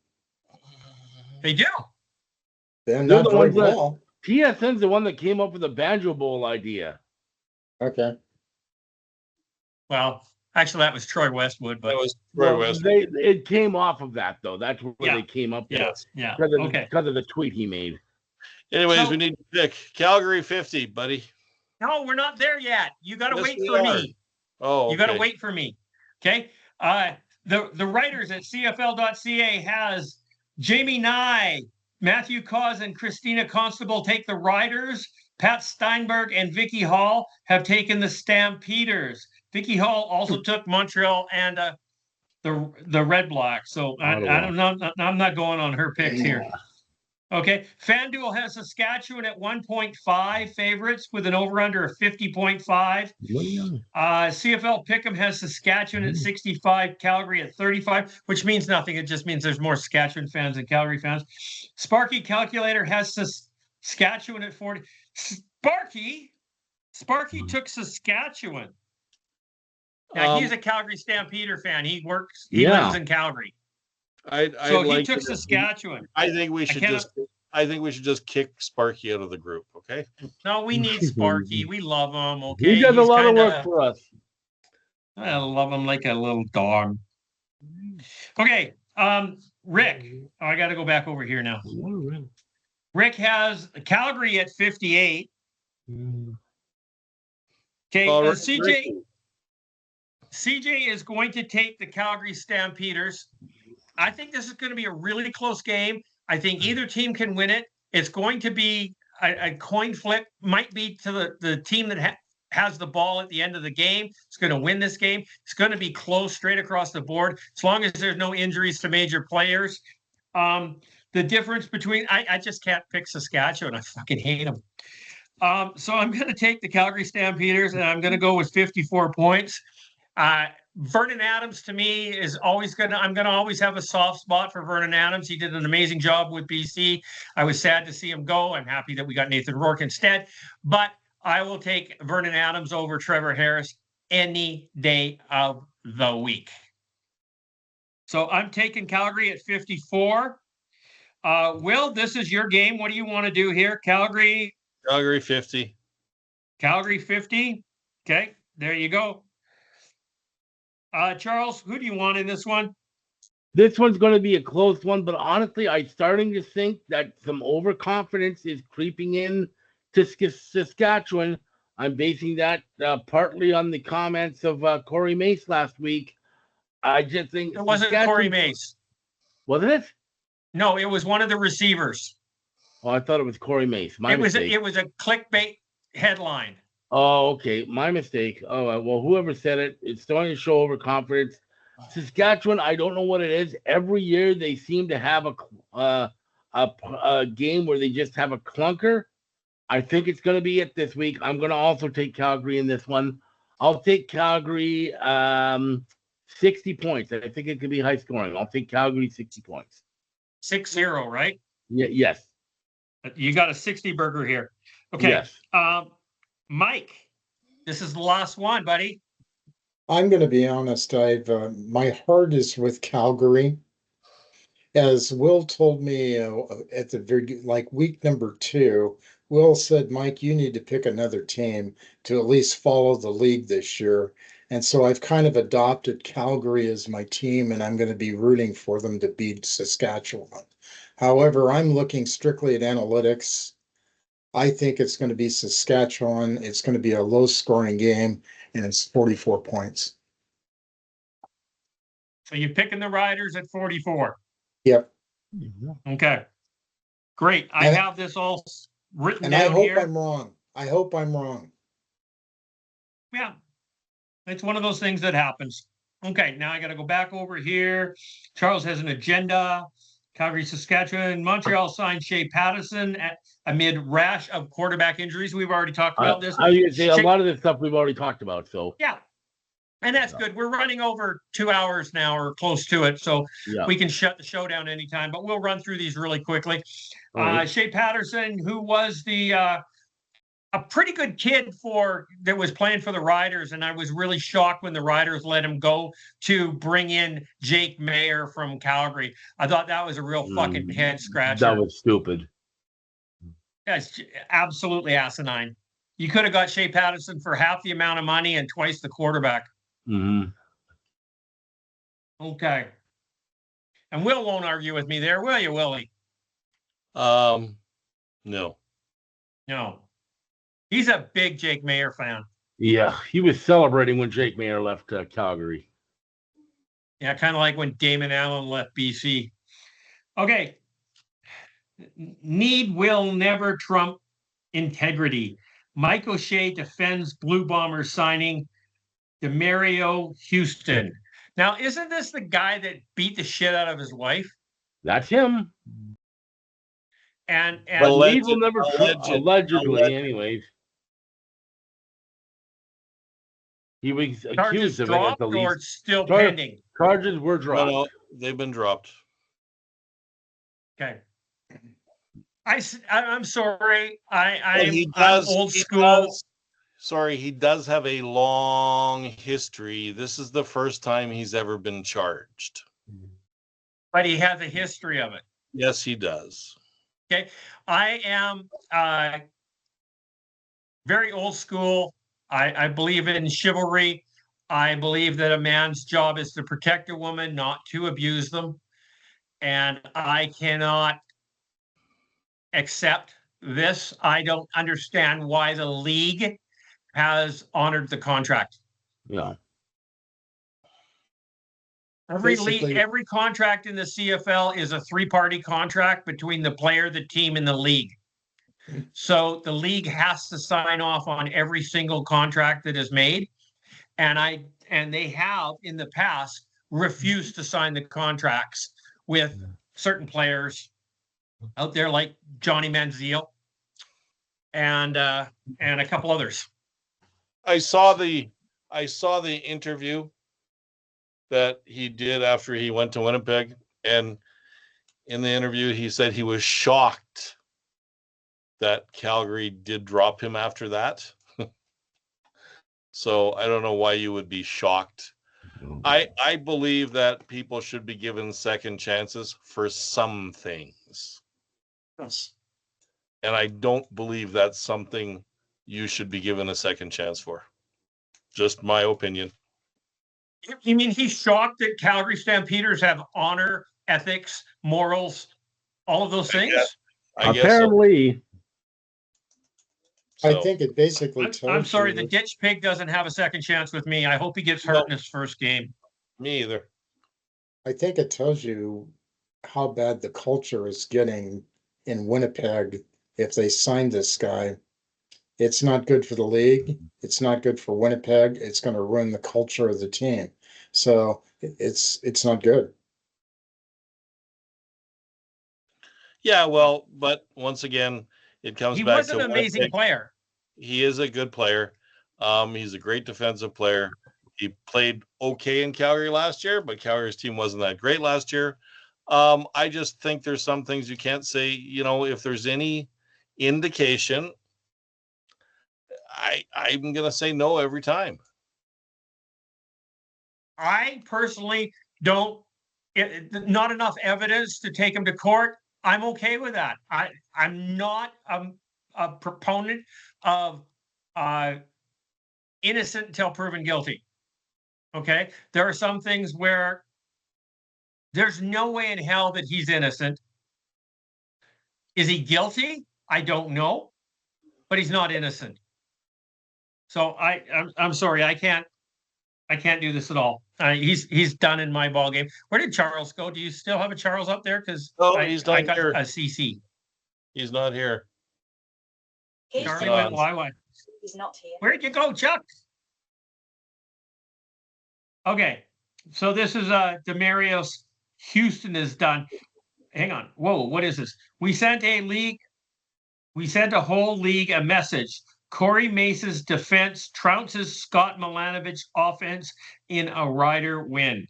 They do. They're not very well. TSN's the one that came up with the Banjo Bowl idea. Okay. Well, actually, that was Troy Westwood, but that was Troy Westwood. It came off of that, though. That's where they came up with it. Yeah. Because of the tweet he made. Anyways, we need to pick Calgary 50, buddy. No, we're not there yet. You got to wait we for are. me. Oh, okay. You got to wait for me. Okay. The writers at CFL.ca has Jamie Nye, Matthew Cause, and Christina Constable take the Riders. Pat Steinberg and Vicky Hall have taken the Stampeders. Vicky Hall also took Montreal and the Red Black. So I don't know. I'm not going on her picks here. Okay. FanDuel has Saskatchewan at 1.5 favorites with an over-under of 50.5. CFL Pick'em has Saskatchewan at 65, Calgary at 35, which means nothing. It just means there's more Saskatchewan fans than Calgary fans. Sparky Calculator has Saskatchewan at 40. Sparky took Saskatchewan. Now, he's a Calgary Stampeder fan. He lives in Calgary. He took Saskatchewan. I think we should just kick Sparky out of the group. Okay. No, we need Sparky. We love him. Okay. He does a lot of work for us. I love him like a little dog. Okay. Rick. Oh, I got to go back over here now. Rick has Calgary at 58. Okay. CJ is going to take the Calgary Stampeders. I think this is going to be a really close game. I think either team can win it. It's going to be a coin flip, might be to the team that has the ball at the end of the game. It's going to win this game. It's going to be close straight across the board, as long as there's no injuries to major players. The difference between, I just can't pick Saskatchewan. I fucking hate them. So I'm going to take the Calgary Stampeders, and I'm going to go with 54 points. Vernon Adams to me is always I'm going to always have a soft spot for Vernon Adams. He did an amazing job with BC. I was sad to see him go. I'm happy that we got Nathan Rourke instead, but I will take Vernon Adams over Trevor Harris any day of the week. So I'm taking Calgary at 54. Will, this is your game. What do you want to do here? Calgary 50. Calgary 50. Okay, there you go. Charles, who do you want in this one? This one's going to be a close one, but honestly, I'm starting to think that some overconfidence is creeping in to Saskatchewan. I'm basing that partly on the comments of Corey Mace last week. I just think it wasn't Corey Mace. Wasn't it? No, it was one of the receivers. Oh, I thought it was Corey Mace. It was a clickbait headline. Oh, okay. My mistake. Oh, well, whoever said it, it's starting to show overconfidence. Saskatchewan, I don't know what it is. Every year they seem to have a game where they just have a clunker. I think it's going to be it this week. I'm going to also take Calgary in this one. I'll take Calgary 60 points. I think it could be high scoring. I'll take Calgary 60 points. 6-0, right? Yeah, yes. You got a 60 burger here. Okay. Yes. Mike, this is the last one, buddy. I'm going to be honest. My heart is with Calgary. As Will told me at the week number 2, Will said, Mike, you need to pick another team to at least follow the league this year. And so I've kind of adopted Calgary as my team, and I'm going to be rooting for them to beat Saskatchewan. However, I'm looking strictly at analytics. I think it's going to be Saskatchewan. It's going to be a low-scoring game, and it's 44 points. So you're picking the Riders at 44. Yep. Okay. Great. I have this all written down here. And I hope I'm wrong. I hope I'm wrong. Yeah. It's one of those things that happens. Okay, now I got to go back over here. Charles has an agenda. Calgary, Saskatchewan, Montreal signed Shea Patterson amid rash of quarterback injuries. We've already talked about this. I was gonna say a lot of this stuff we've already talked about. So yeah, and that's good. We're running over 2 hours now or close to it, so we can shut the show down anytime. But we'll run through these really quickly. Right. Shea Patterson, who was a pretty good kid that was playing for the Riders, and I was really shocked when the Riders let him go to bring in Jake Mayer from Calgary. I thought that was a real fucking head scratcher. That was stupid. That's absolutely asinine. You could have got Shea Patterson for half the amount of money and twice the quarterback. Mm-hmm. Okay. And Will won't argue with me there, will you, Willie? No. No. He's a big Jake Mayer fan. Yeah, he was celebrating when Jake Mayer left Calgary. Yeah, kind of like when Damon Allen left BC. Okay. Need will never trump integrity. Mike O'Shea defends Blue Bombers signing DeMario Houston. Now, isn't this the guy that beat the shit out of his wife? That's him. And Need will never allegedly, anyways. He was accused of it at the least. Or it's still pending? Charges were dropped. No, they've been dropped. Okay. I'm sorry. I'm old school. He does have a long history. This is the first time he's ever been charged. But he has a history of it. Yes, he does. Okay. I am very old school. I believe in chivalry. I believe that a man's job is to protect a woman, not to abuse them. And I cannot accept this. I don't understand why the league has honored the contract. Yeah. Every contract in the CFL is a 3-party contract between the player, the team, and the league. So the league has to sign off on every single contract that is made. And they have in the past refused to sign the contracts with certain players out there like Johnny Manziel and a couple others. I saw the interview that he did after he went to Winnipeg, and in the interview he said he was shocked that Calgary did drop him after that. So I don't know why you would be shocked. I believe that people should be given second chances for some things. Yes. And I don't believe that's something you should be given a second chance for. Just my opinion. You mean he's shocked that Calgary Stampeders have honor, ethics, morals, all of those things? I guess apparently. So. I think it basically tells I'm sorry, the ditch pig doesn't have a second chance with me. I hope he gets hurt in his first game. Me either. I think it tells you how bad the culture is getting in Winnipeg if they sign this guy. It's not good for the league. It's not good for Winnipeg. It's going to ruin the culture of the team. So it's not good. Yeah, well, but once again, it comes back to he was an amazing player. He is a good player. He's a great defensive player. He played okay in Calgary last year, but Calgary's team wasn't that great last year. I just think there's some things you can't say, if there's any indication, I'm going to say no every time. I personally not enough evidence to take him to court. I'm okay with that. I'm not a proponent of innocent until proven guilty. Okay? There are some things where there's no way in hell that he's innocent. Is he guilty? I don't know, but he's not innocent. So I'm sorry, I can't do this at all. He's done in my ball game. Where did Charles go? Do you still have a Charles up there? Because he's not here. A CC. He's not here. Charlie went why? He's not here. Where did you go, Chuck? Okay, so this is DeMario Houston is done. hang on. Whoa, what is this? We sent a whole league a message. Corey Mace's defense trounces Scott Milanovic offense in a Rider win.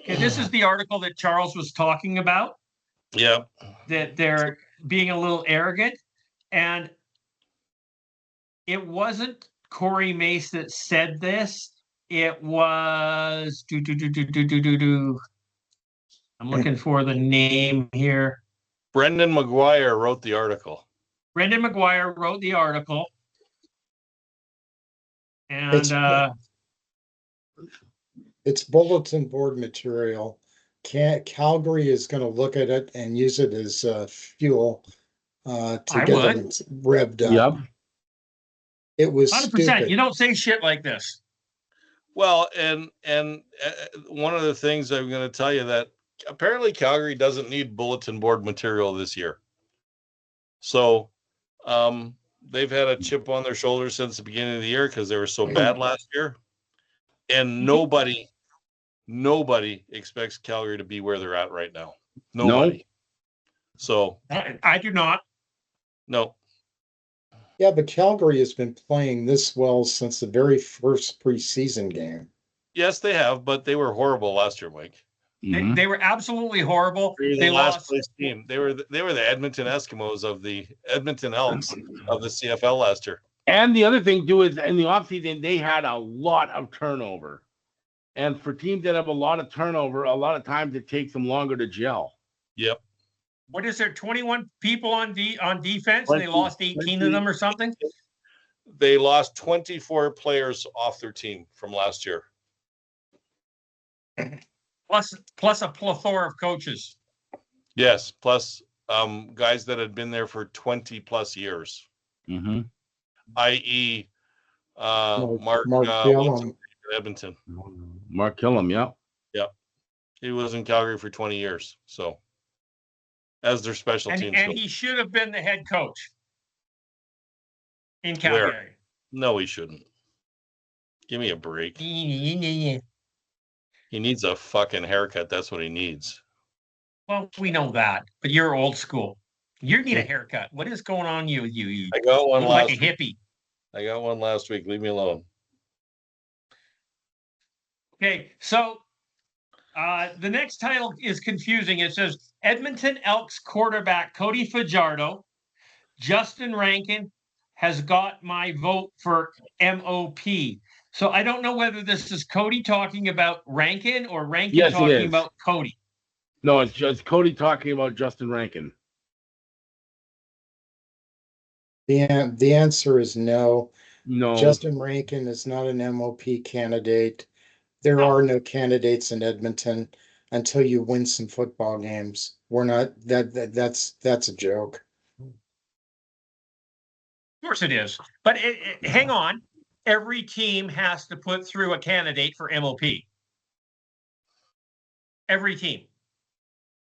Okay, this is the article that Charles was talking about. Yeah. That they're being a little arrogant. And it wasn't Corey Mace that said this. It was I'm looking for the name here. Brendan McGuire wrote the article. Brendan McGuire wrote the article. And it's bulletin board material. Calgary is going to look at it and use it as fuel to get them revved up. Yep. It was 100%. stupid. You don't say shit like this. Well, and one of the things I'm going to tell you that apparently Calgary doesn't need bulletin board material this year. So they've had a chip on their shoulder since the beginning of the year because they were so bad last year. And nobody expects Calgary to be where they're at right now. Nobody. No. So I do not. No. Yeah, but Calgary has been playing this well since the very first preseason game. Yes, they have, but they were horrible last year, Mike. Mm-hmm. They were absolutely horrible. They last place team. They were the Edmonton Eskimos of the Edmonton Elks of the CFL last year. And the other thing too is in the offseason they had a lot of turnover. And for teams that have a lot of turnover, a lot of times it takes them longer to gel. Yep. What is there? 21 people on defense, and they lost 18 of them or something? They lost 24 players off their team from last year. Plus a plethora of coaches. Yes, plus guys that had been there for 20 plus years. Mm-hmm. I.e. Mark Killam. Edmonton. Mark Killam, yeah. Yep. He was in Calgary for 20 years, so as their special teams. And he should have been the head coach in Calgary. Where? No, he shouldn't. Give me a break. He needs a fucking haircut. That's what he needs. Well, we know that, but you're old school. You need a haircut. What is going on you? I got one last like a hippie. I got one last week. Leave me alone. Okay, so the next title is confusing. It says Edmonton Elks quarterback Cody Fajardo, Justin Rankin has got my vote for MOP. So I don't know whether this is Cody talking about Rankin or Rankin talking about Cody. No, it's just Cody talking about Justin Rankin. The answer is no. No. Justin Rankin is not an MOP candidate. There are no candidates in Edmonton until you win some football games. We're not that's a joke. Of course it is. But hang on. Every team has to put through a candidate for MOP. Every team.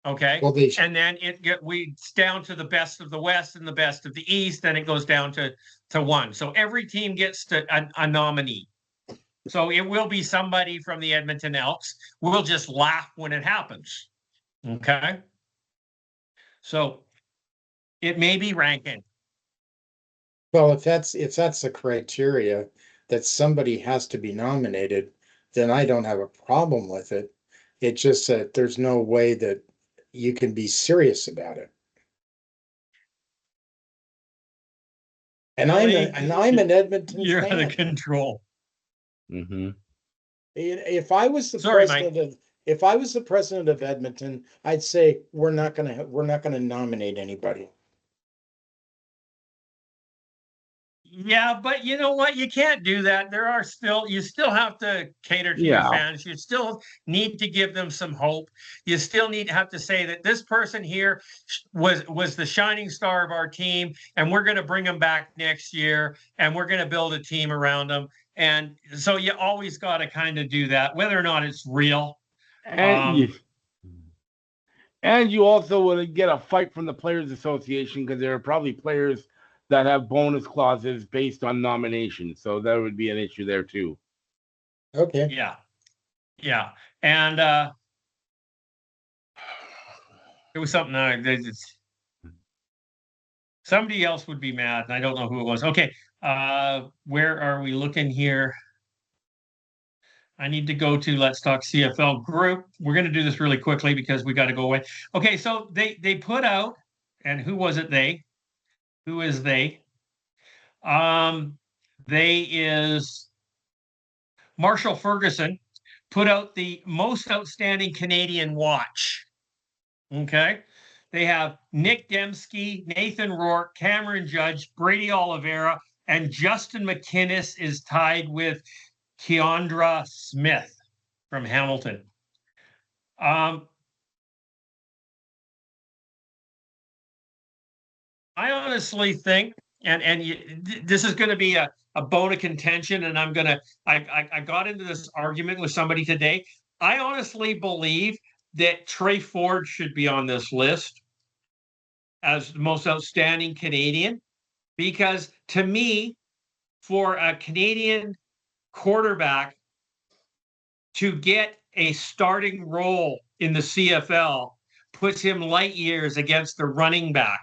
Okay. Well, and then it's down to the best of the West and the best of the East, and it goes down to one. So every team gets a nominee. So it will be somebody from the Edmonton Elks. We'll just laugh when it happens. Okay. So it may be Rankin. Well, if that's the criteria that somebody has to be nominated, then I don't have a problem with it. It's just that there's no way that you can be serious about it. And I'm an Edmonton You're fan. out of control. Mm-hmm. If I was the president of Edmonton, I'd say we're not gonna nominate anybody. Yeah, but you know what? You can't do that. You still have to cater to your fans. You still need to give them some hope. You still have to say that this person here was the shining star of our team, and we're going to bring them back next year, and we're going to build a team around them. And so you always got to kind of do that, whether or not it's real. And you also would get a fight from the Players Association because there are probably players that have bonus clauses based on nomination. So that would be an issue there too. Okay. Yeah. And It was something somebody else would be mad, and I don't know who it was. Okay, where are we looking here? I need to go to Let's Talk CFL group. We're going to do this really quickly because we got to go away. Okay, so they put out, and who was it? Who is they? They is Marshall Ferguson put out the most outstanding Canadian watch. Okay. They have Nick Dembski, Nathan Rourke, Cameron Judge, Brady Oliveira, and Justin McInnes is tied with Keandra Smith from Hamilton. I honestly think, this is going to be a bone of contention, and I got into this argument with somebody today. I honestly believe that Trey Ford should be on this list as the most outstanding Canadian, because to me, for a Canadian quarterback to get a starting role in the CFL puts him light years against the running back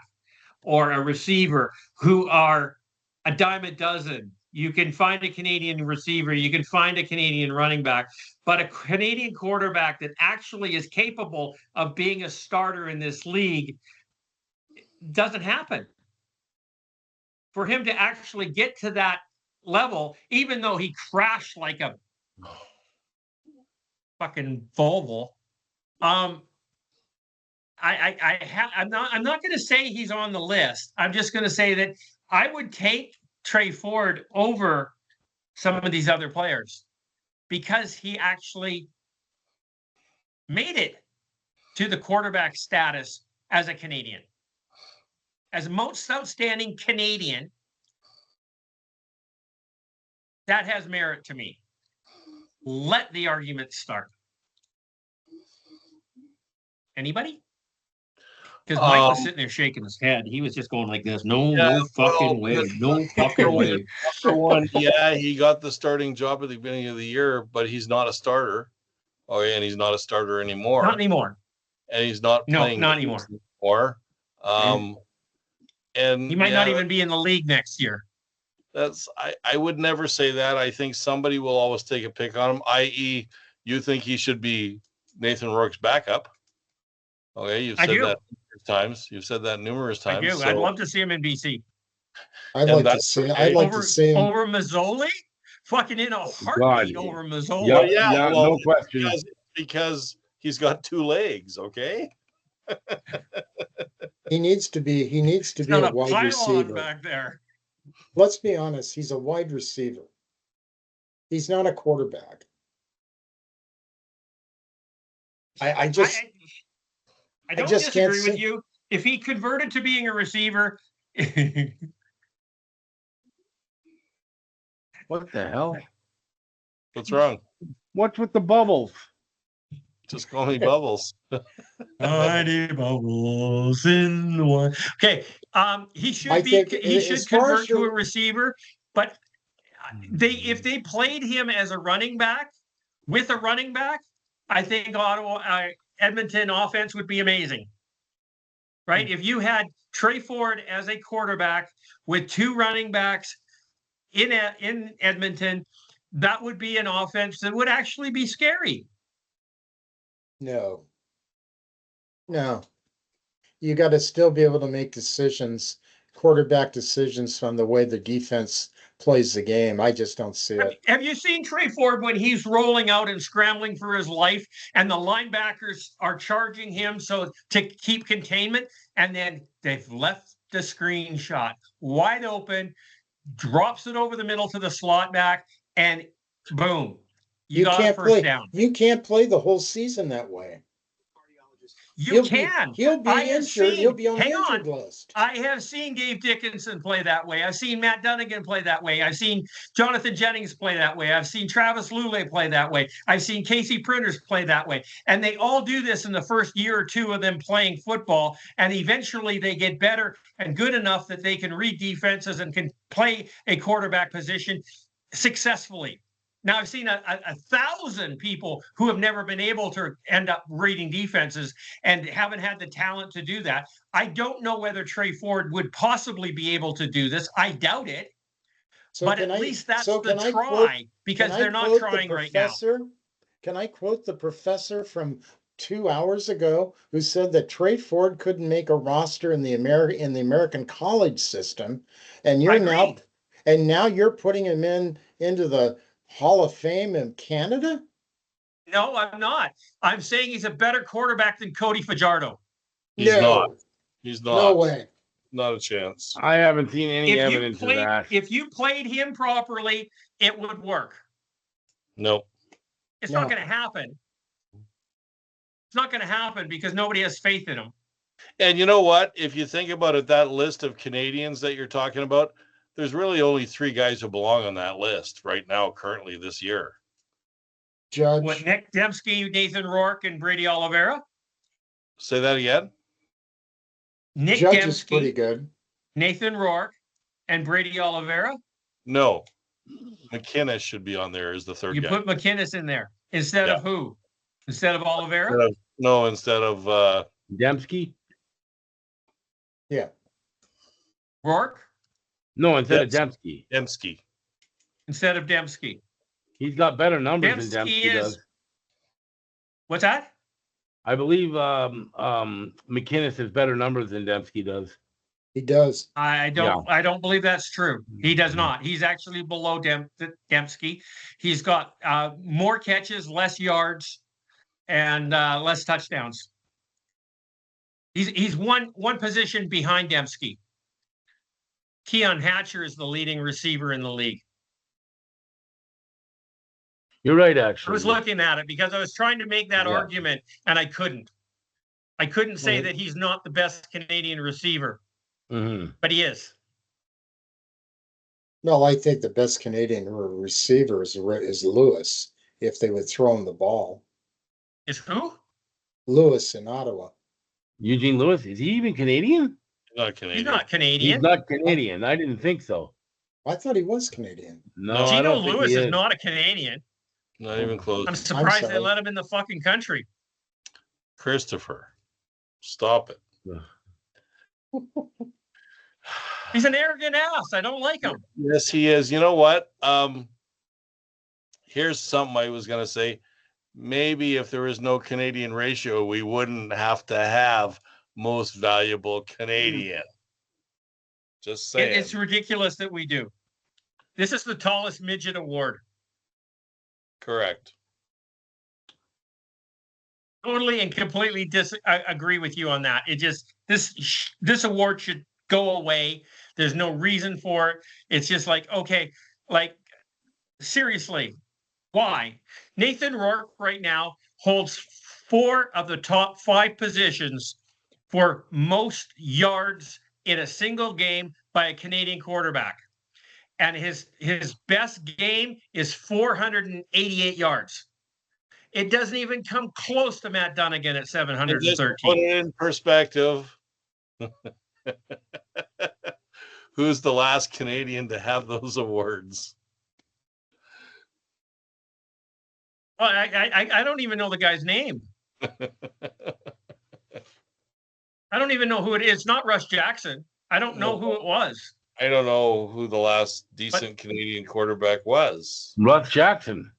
or a receiver who are a dime a dozen. You can find a Canadian receiver, you can find a Canadian running back, but a Canadian quarterback that actually is capable of being a starter in this league doesn't happen. For him to actually get to that level, even though he crashed like a fucking Volvo, I'm not going to say he's on the list. I'm just going to say that I would take Trey Ford over some of these other players because he actually made it to the quarterback status as a Canadian. As most outstanding Canadian, that has merit to me. Let the argument start. Anybody? Because Mike was sitting there shaking his head. He was just going like this. No fucking way. No fucking way. For one, yeah, he got the starting job at the beginning of the year, but he's not a starter. Oh, yeah, and he's not a starter anymore. Not anymore. And he's not playing. No, not anymore. And he might not even be in the league next year. I would never say that. I think somebody will always take a pick on him, i.e., you think he should be Nathan Rourke's backup. Okay, you've said that numerous times. You've said that numerous times. I do. So. I'd love to see him in BC. I'd like to see him over Mazzoli. Fucking in a heartbeat over Mazzoli. Yeah, no question. Because he's got two legs. Okay. He needs to be a wide receiver back there. Let's be honest. He's a wide receiver. He's not a quarterback. I don't disagree with you. If he converted to being a receiver. What the hell? What's wrong? What's with the bubbles? Just call me Bubbles. Tiny bubbles in the one. Okay. He should convert to a receiver, but if they played him as a running back with a running back, I think Edmonton offense would be amazing. Right? If you had Trey Ford as a quarterback with two running backs in Edmonton, that would be an offense that would actually be scary. No. You got to still be able to make quarterback decisions from the way the defense plays the game. I just don't see it. Have you seen Trey Ford when he's rolling out and scrambling for his life and the linebackers are charging him to keep containment, and then they've left the screenshot wide open, drops it over the middle to the slot back, and boom, you got a first down. You can't play the whole season that way. He'll be injured. He'll be on the injured list. I have seen Dave Dickinson play that way. I've seen Matt Dunnigan play that way. I've seen Jonathan Jennings play that way. I've seen Travis Lulay play that way. I've seen Casey Printers play that way. And they all do this in the first year or two of them playing football. And eventually they get better and good enough that they can read defenses and can play a quarterback position successfully. Now, I've seen a 1,000 people who have never been able to end up reading defenses and haven't had the talent to do that. I don't know whether Trey Ford would possibly be able to do this. I doubt it. So but can at I, least that's so the can I try quote, because can I they're not quote the trying right now. professor? Can I quote the professor from 2 hours ago who said that Trey Ford couldn't make a roster in the American college system, and I you're agree. now and now you're putting him into the Hall of Fame in Canada? No, I'm not. I'm saying he's a better quarterback than Cody Fajardo. He's No. not. He's not. No way. Not a chance. I haven't seen any evidence of that. If you played him properly, it would work. Nope. It's No. not going to happen. It's not going to happen because nobody has faith in him. And you know what? If you think about it, that list of Canadians that you're talking about, there's really only 3 guys who belong on that list right now, currently this year. Judge. What, Nick Dembski, Nathan Rourke, and Brady Oliveira? Say that again? Nick Judge is pretty Dembski, good. Nathan Rourke, and Brady Oliveira? No. McInnes should be on there as the third You guy. put McInnes in there instead of who? Instead of Oliveira? Instead of Dembski? Yeah. Rourke? No, instead of Dembski. Dembski. Instead of Dembski. He's got better numbers than Dembski does. What's that? I believe McInnes has better numbers than Dembski does. He does. I don't believe that's true. He does not. He's actually below Dembski. He's got more catches, less yards, and less touchdowns. He's one position behind Dembski. Keon Hatcher is the leading receiver in the league. You're right, actually. I was looking at it because I was trying to make that argument, and I couldn't. I couldn't say that he's not the best Canadian receiver, but he is. No, I think the best Canadian receiver is Lewis, if they would throw him the ball. Is who? Lewis in Ottawa. Eugene Lewis. Is he even Canadian? Not Canadian. He's not Canadian. He's not Canadian. I didn't think so. I thought he was Canadian. No, Gino Lewis is not a Canadian. Not even close. I'm surprised they let him in the fucking country. Christopher, stop it. He's an arrogant ass. I don't like him. Yes, he is. You know what? Here's something I was going to say. Maybe if there was no Canadian ratio, we wouldn't have to have most valuable Canadian. Just saying. It's ridiculous that we do. This is the tallest midget award. Correct. Totally and completely agree with you on that. It just this award should go away. There's no reason for it. It's just like, okay, like seriously, why? Nathan Rourke right now holds 4 of the top 5 positions for most yards in a single game by a Canadian quarterback. And his best game is 488 yards. It doesn't even come close to Matt Dunnigan at 713. Just put it in perspective. Who's the last Canadian to have those awards? Well, I don't even know the guy's name. I don't even know who it is. It's not Russ Jackson. I don't know who it was. I don't know who the last decent Canadian quarterback was. Russ Jackson.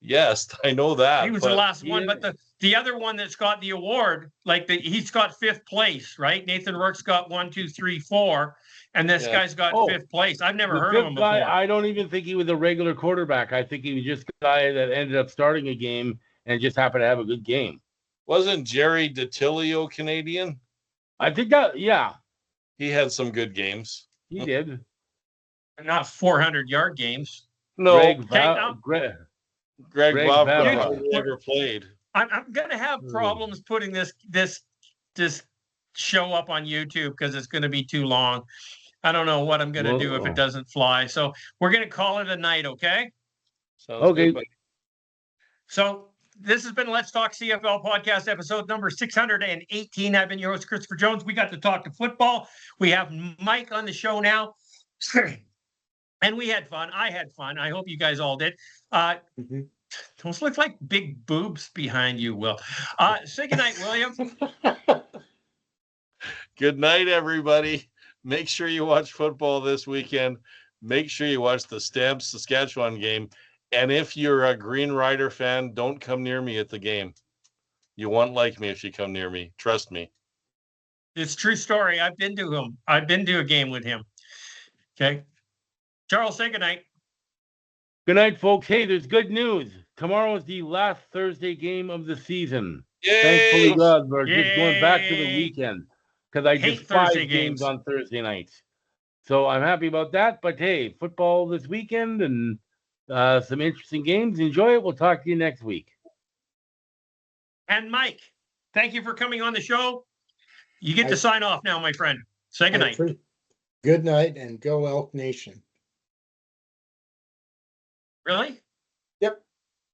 Yes, I know that. He was the last one, but the other one that's got the award, he's got 5th place, right? Nathan Rourke's got 1, 2, 3, 4, and this guy's got 5th place. I've never heard of him before. I don't even think he was a regular quarterback. I think he was just a guy that ended up starting a game and just happened to have a good game. Wasn't Jerry DiTilio Canadian? I think that, yeah. He had some good games. He did. Not 400-yard games. No. Greg Bob never played. I'm going to have problems putting this show up on YouTube because it's going to be too long. I don't know what I'm going to do if it doesn't fly. So we're going to call it a night, okay? Sounds good, buddy. So this has been Let's Talk CFL podcast episode number 618. I've been your host, Christopher Jones. We got to talk to football. We have Mike on the show now. And we had fun. I had fun. I hope you guys all did. Mhm. Those look like big boobs behind you, Will. Say goodnight, William. Good night, everybody. Make sure you watch football this weekend. Make sure you watch the Stamps Saskatchewan game. And if you're a Green Rider fan, don't come near me at the game. You won't like me if you come near me. Trust me. It's a true story. I've been to him. I've been to a game with him. Okay. Charles, say goodnight. Good night, folks. Hey, there's good news. Tomorrow is the last Thursday game of the season. Yay! Thankfully, God, we're just going back to the Yay! weekend because I Hate despise Thursday games games. on Thursday nights. So I'm happy about that. But hey, football this weekend and some interesting games. Enjoy it. We'll talk to you next week. And Mike, thank you for coming on the show. You get to sign off now, my friend. Say goodnight. Good night and go Elk Nation. Really?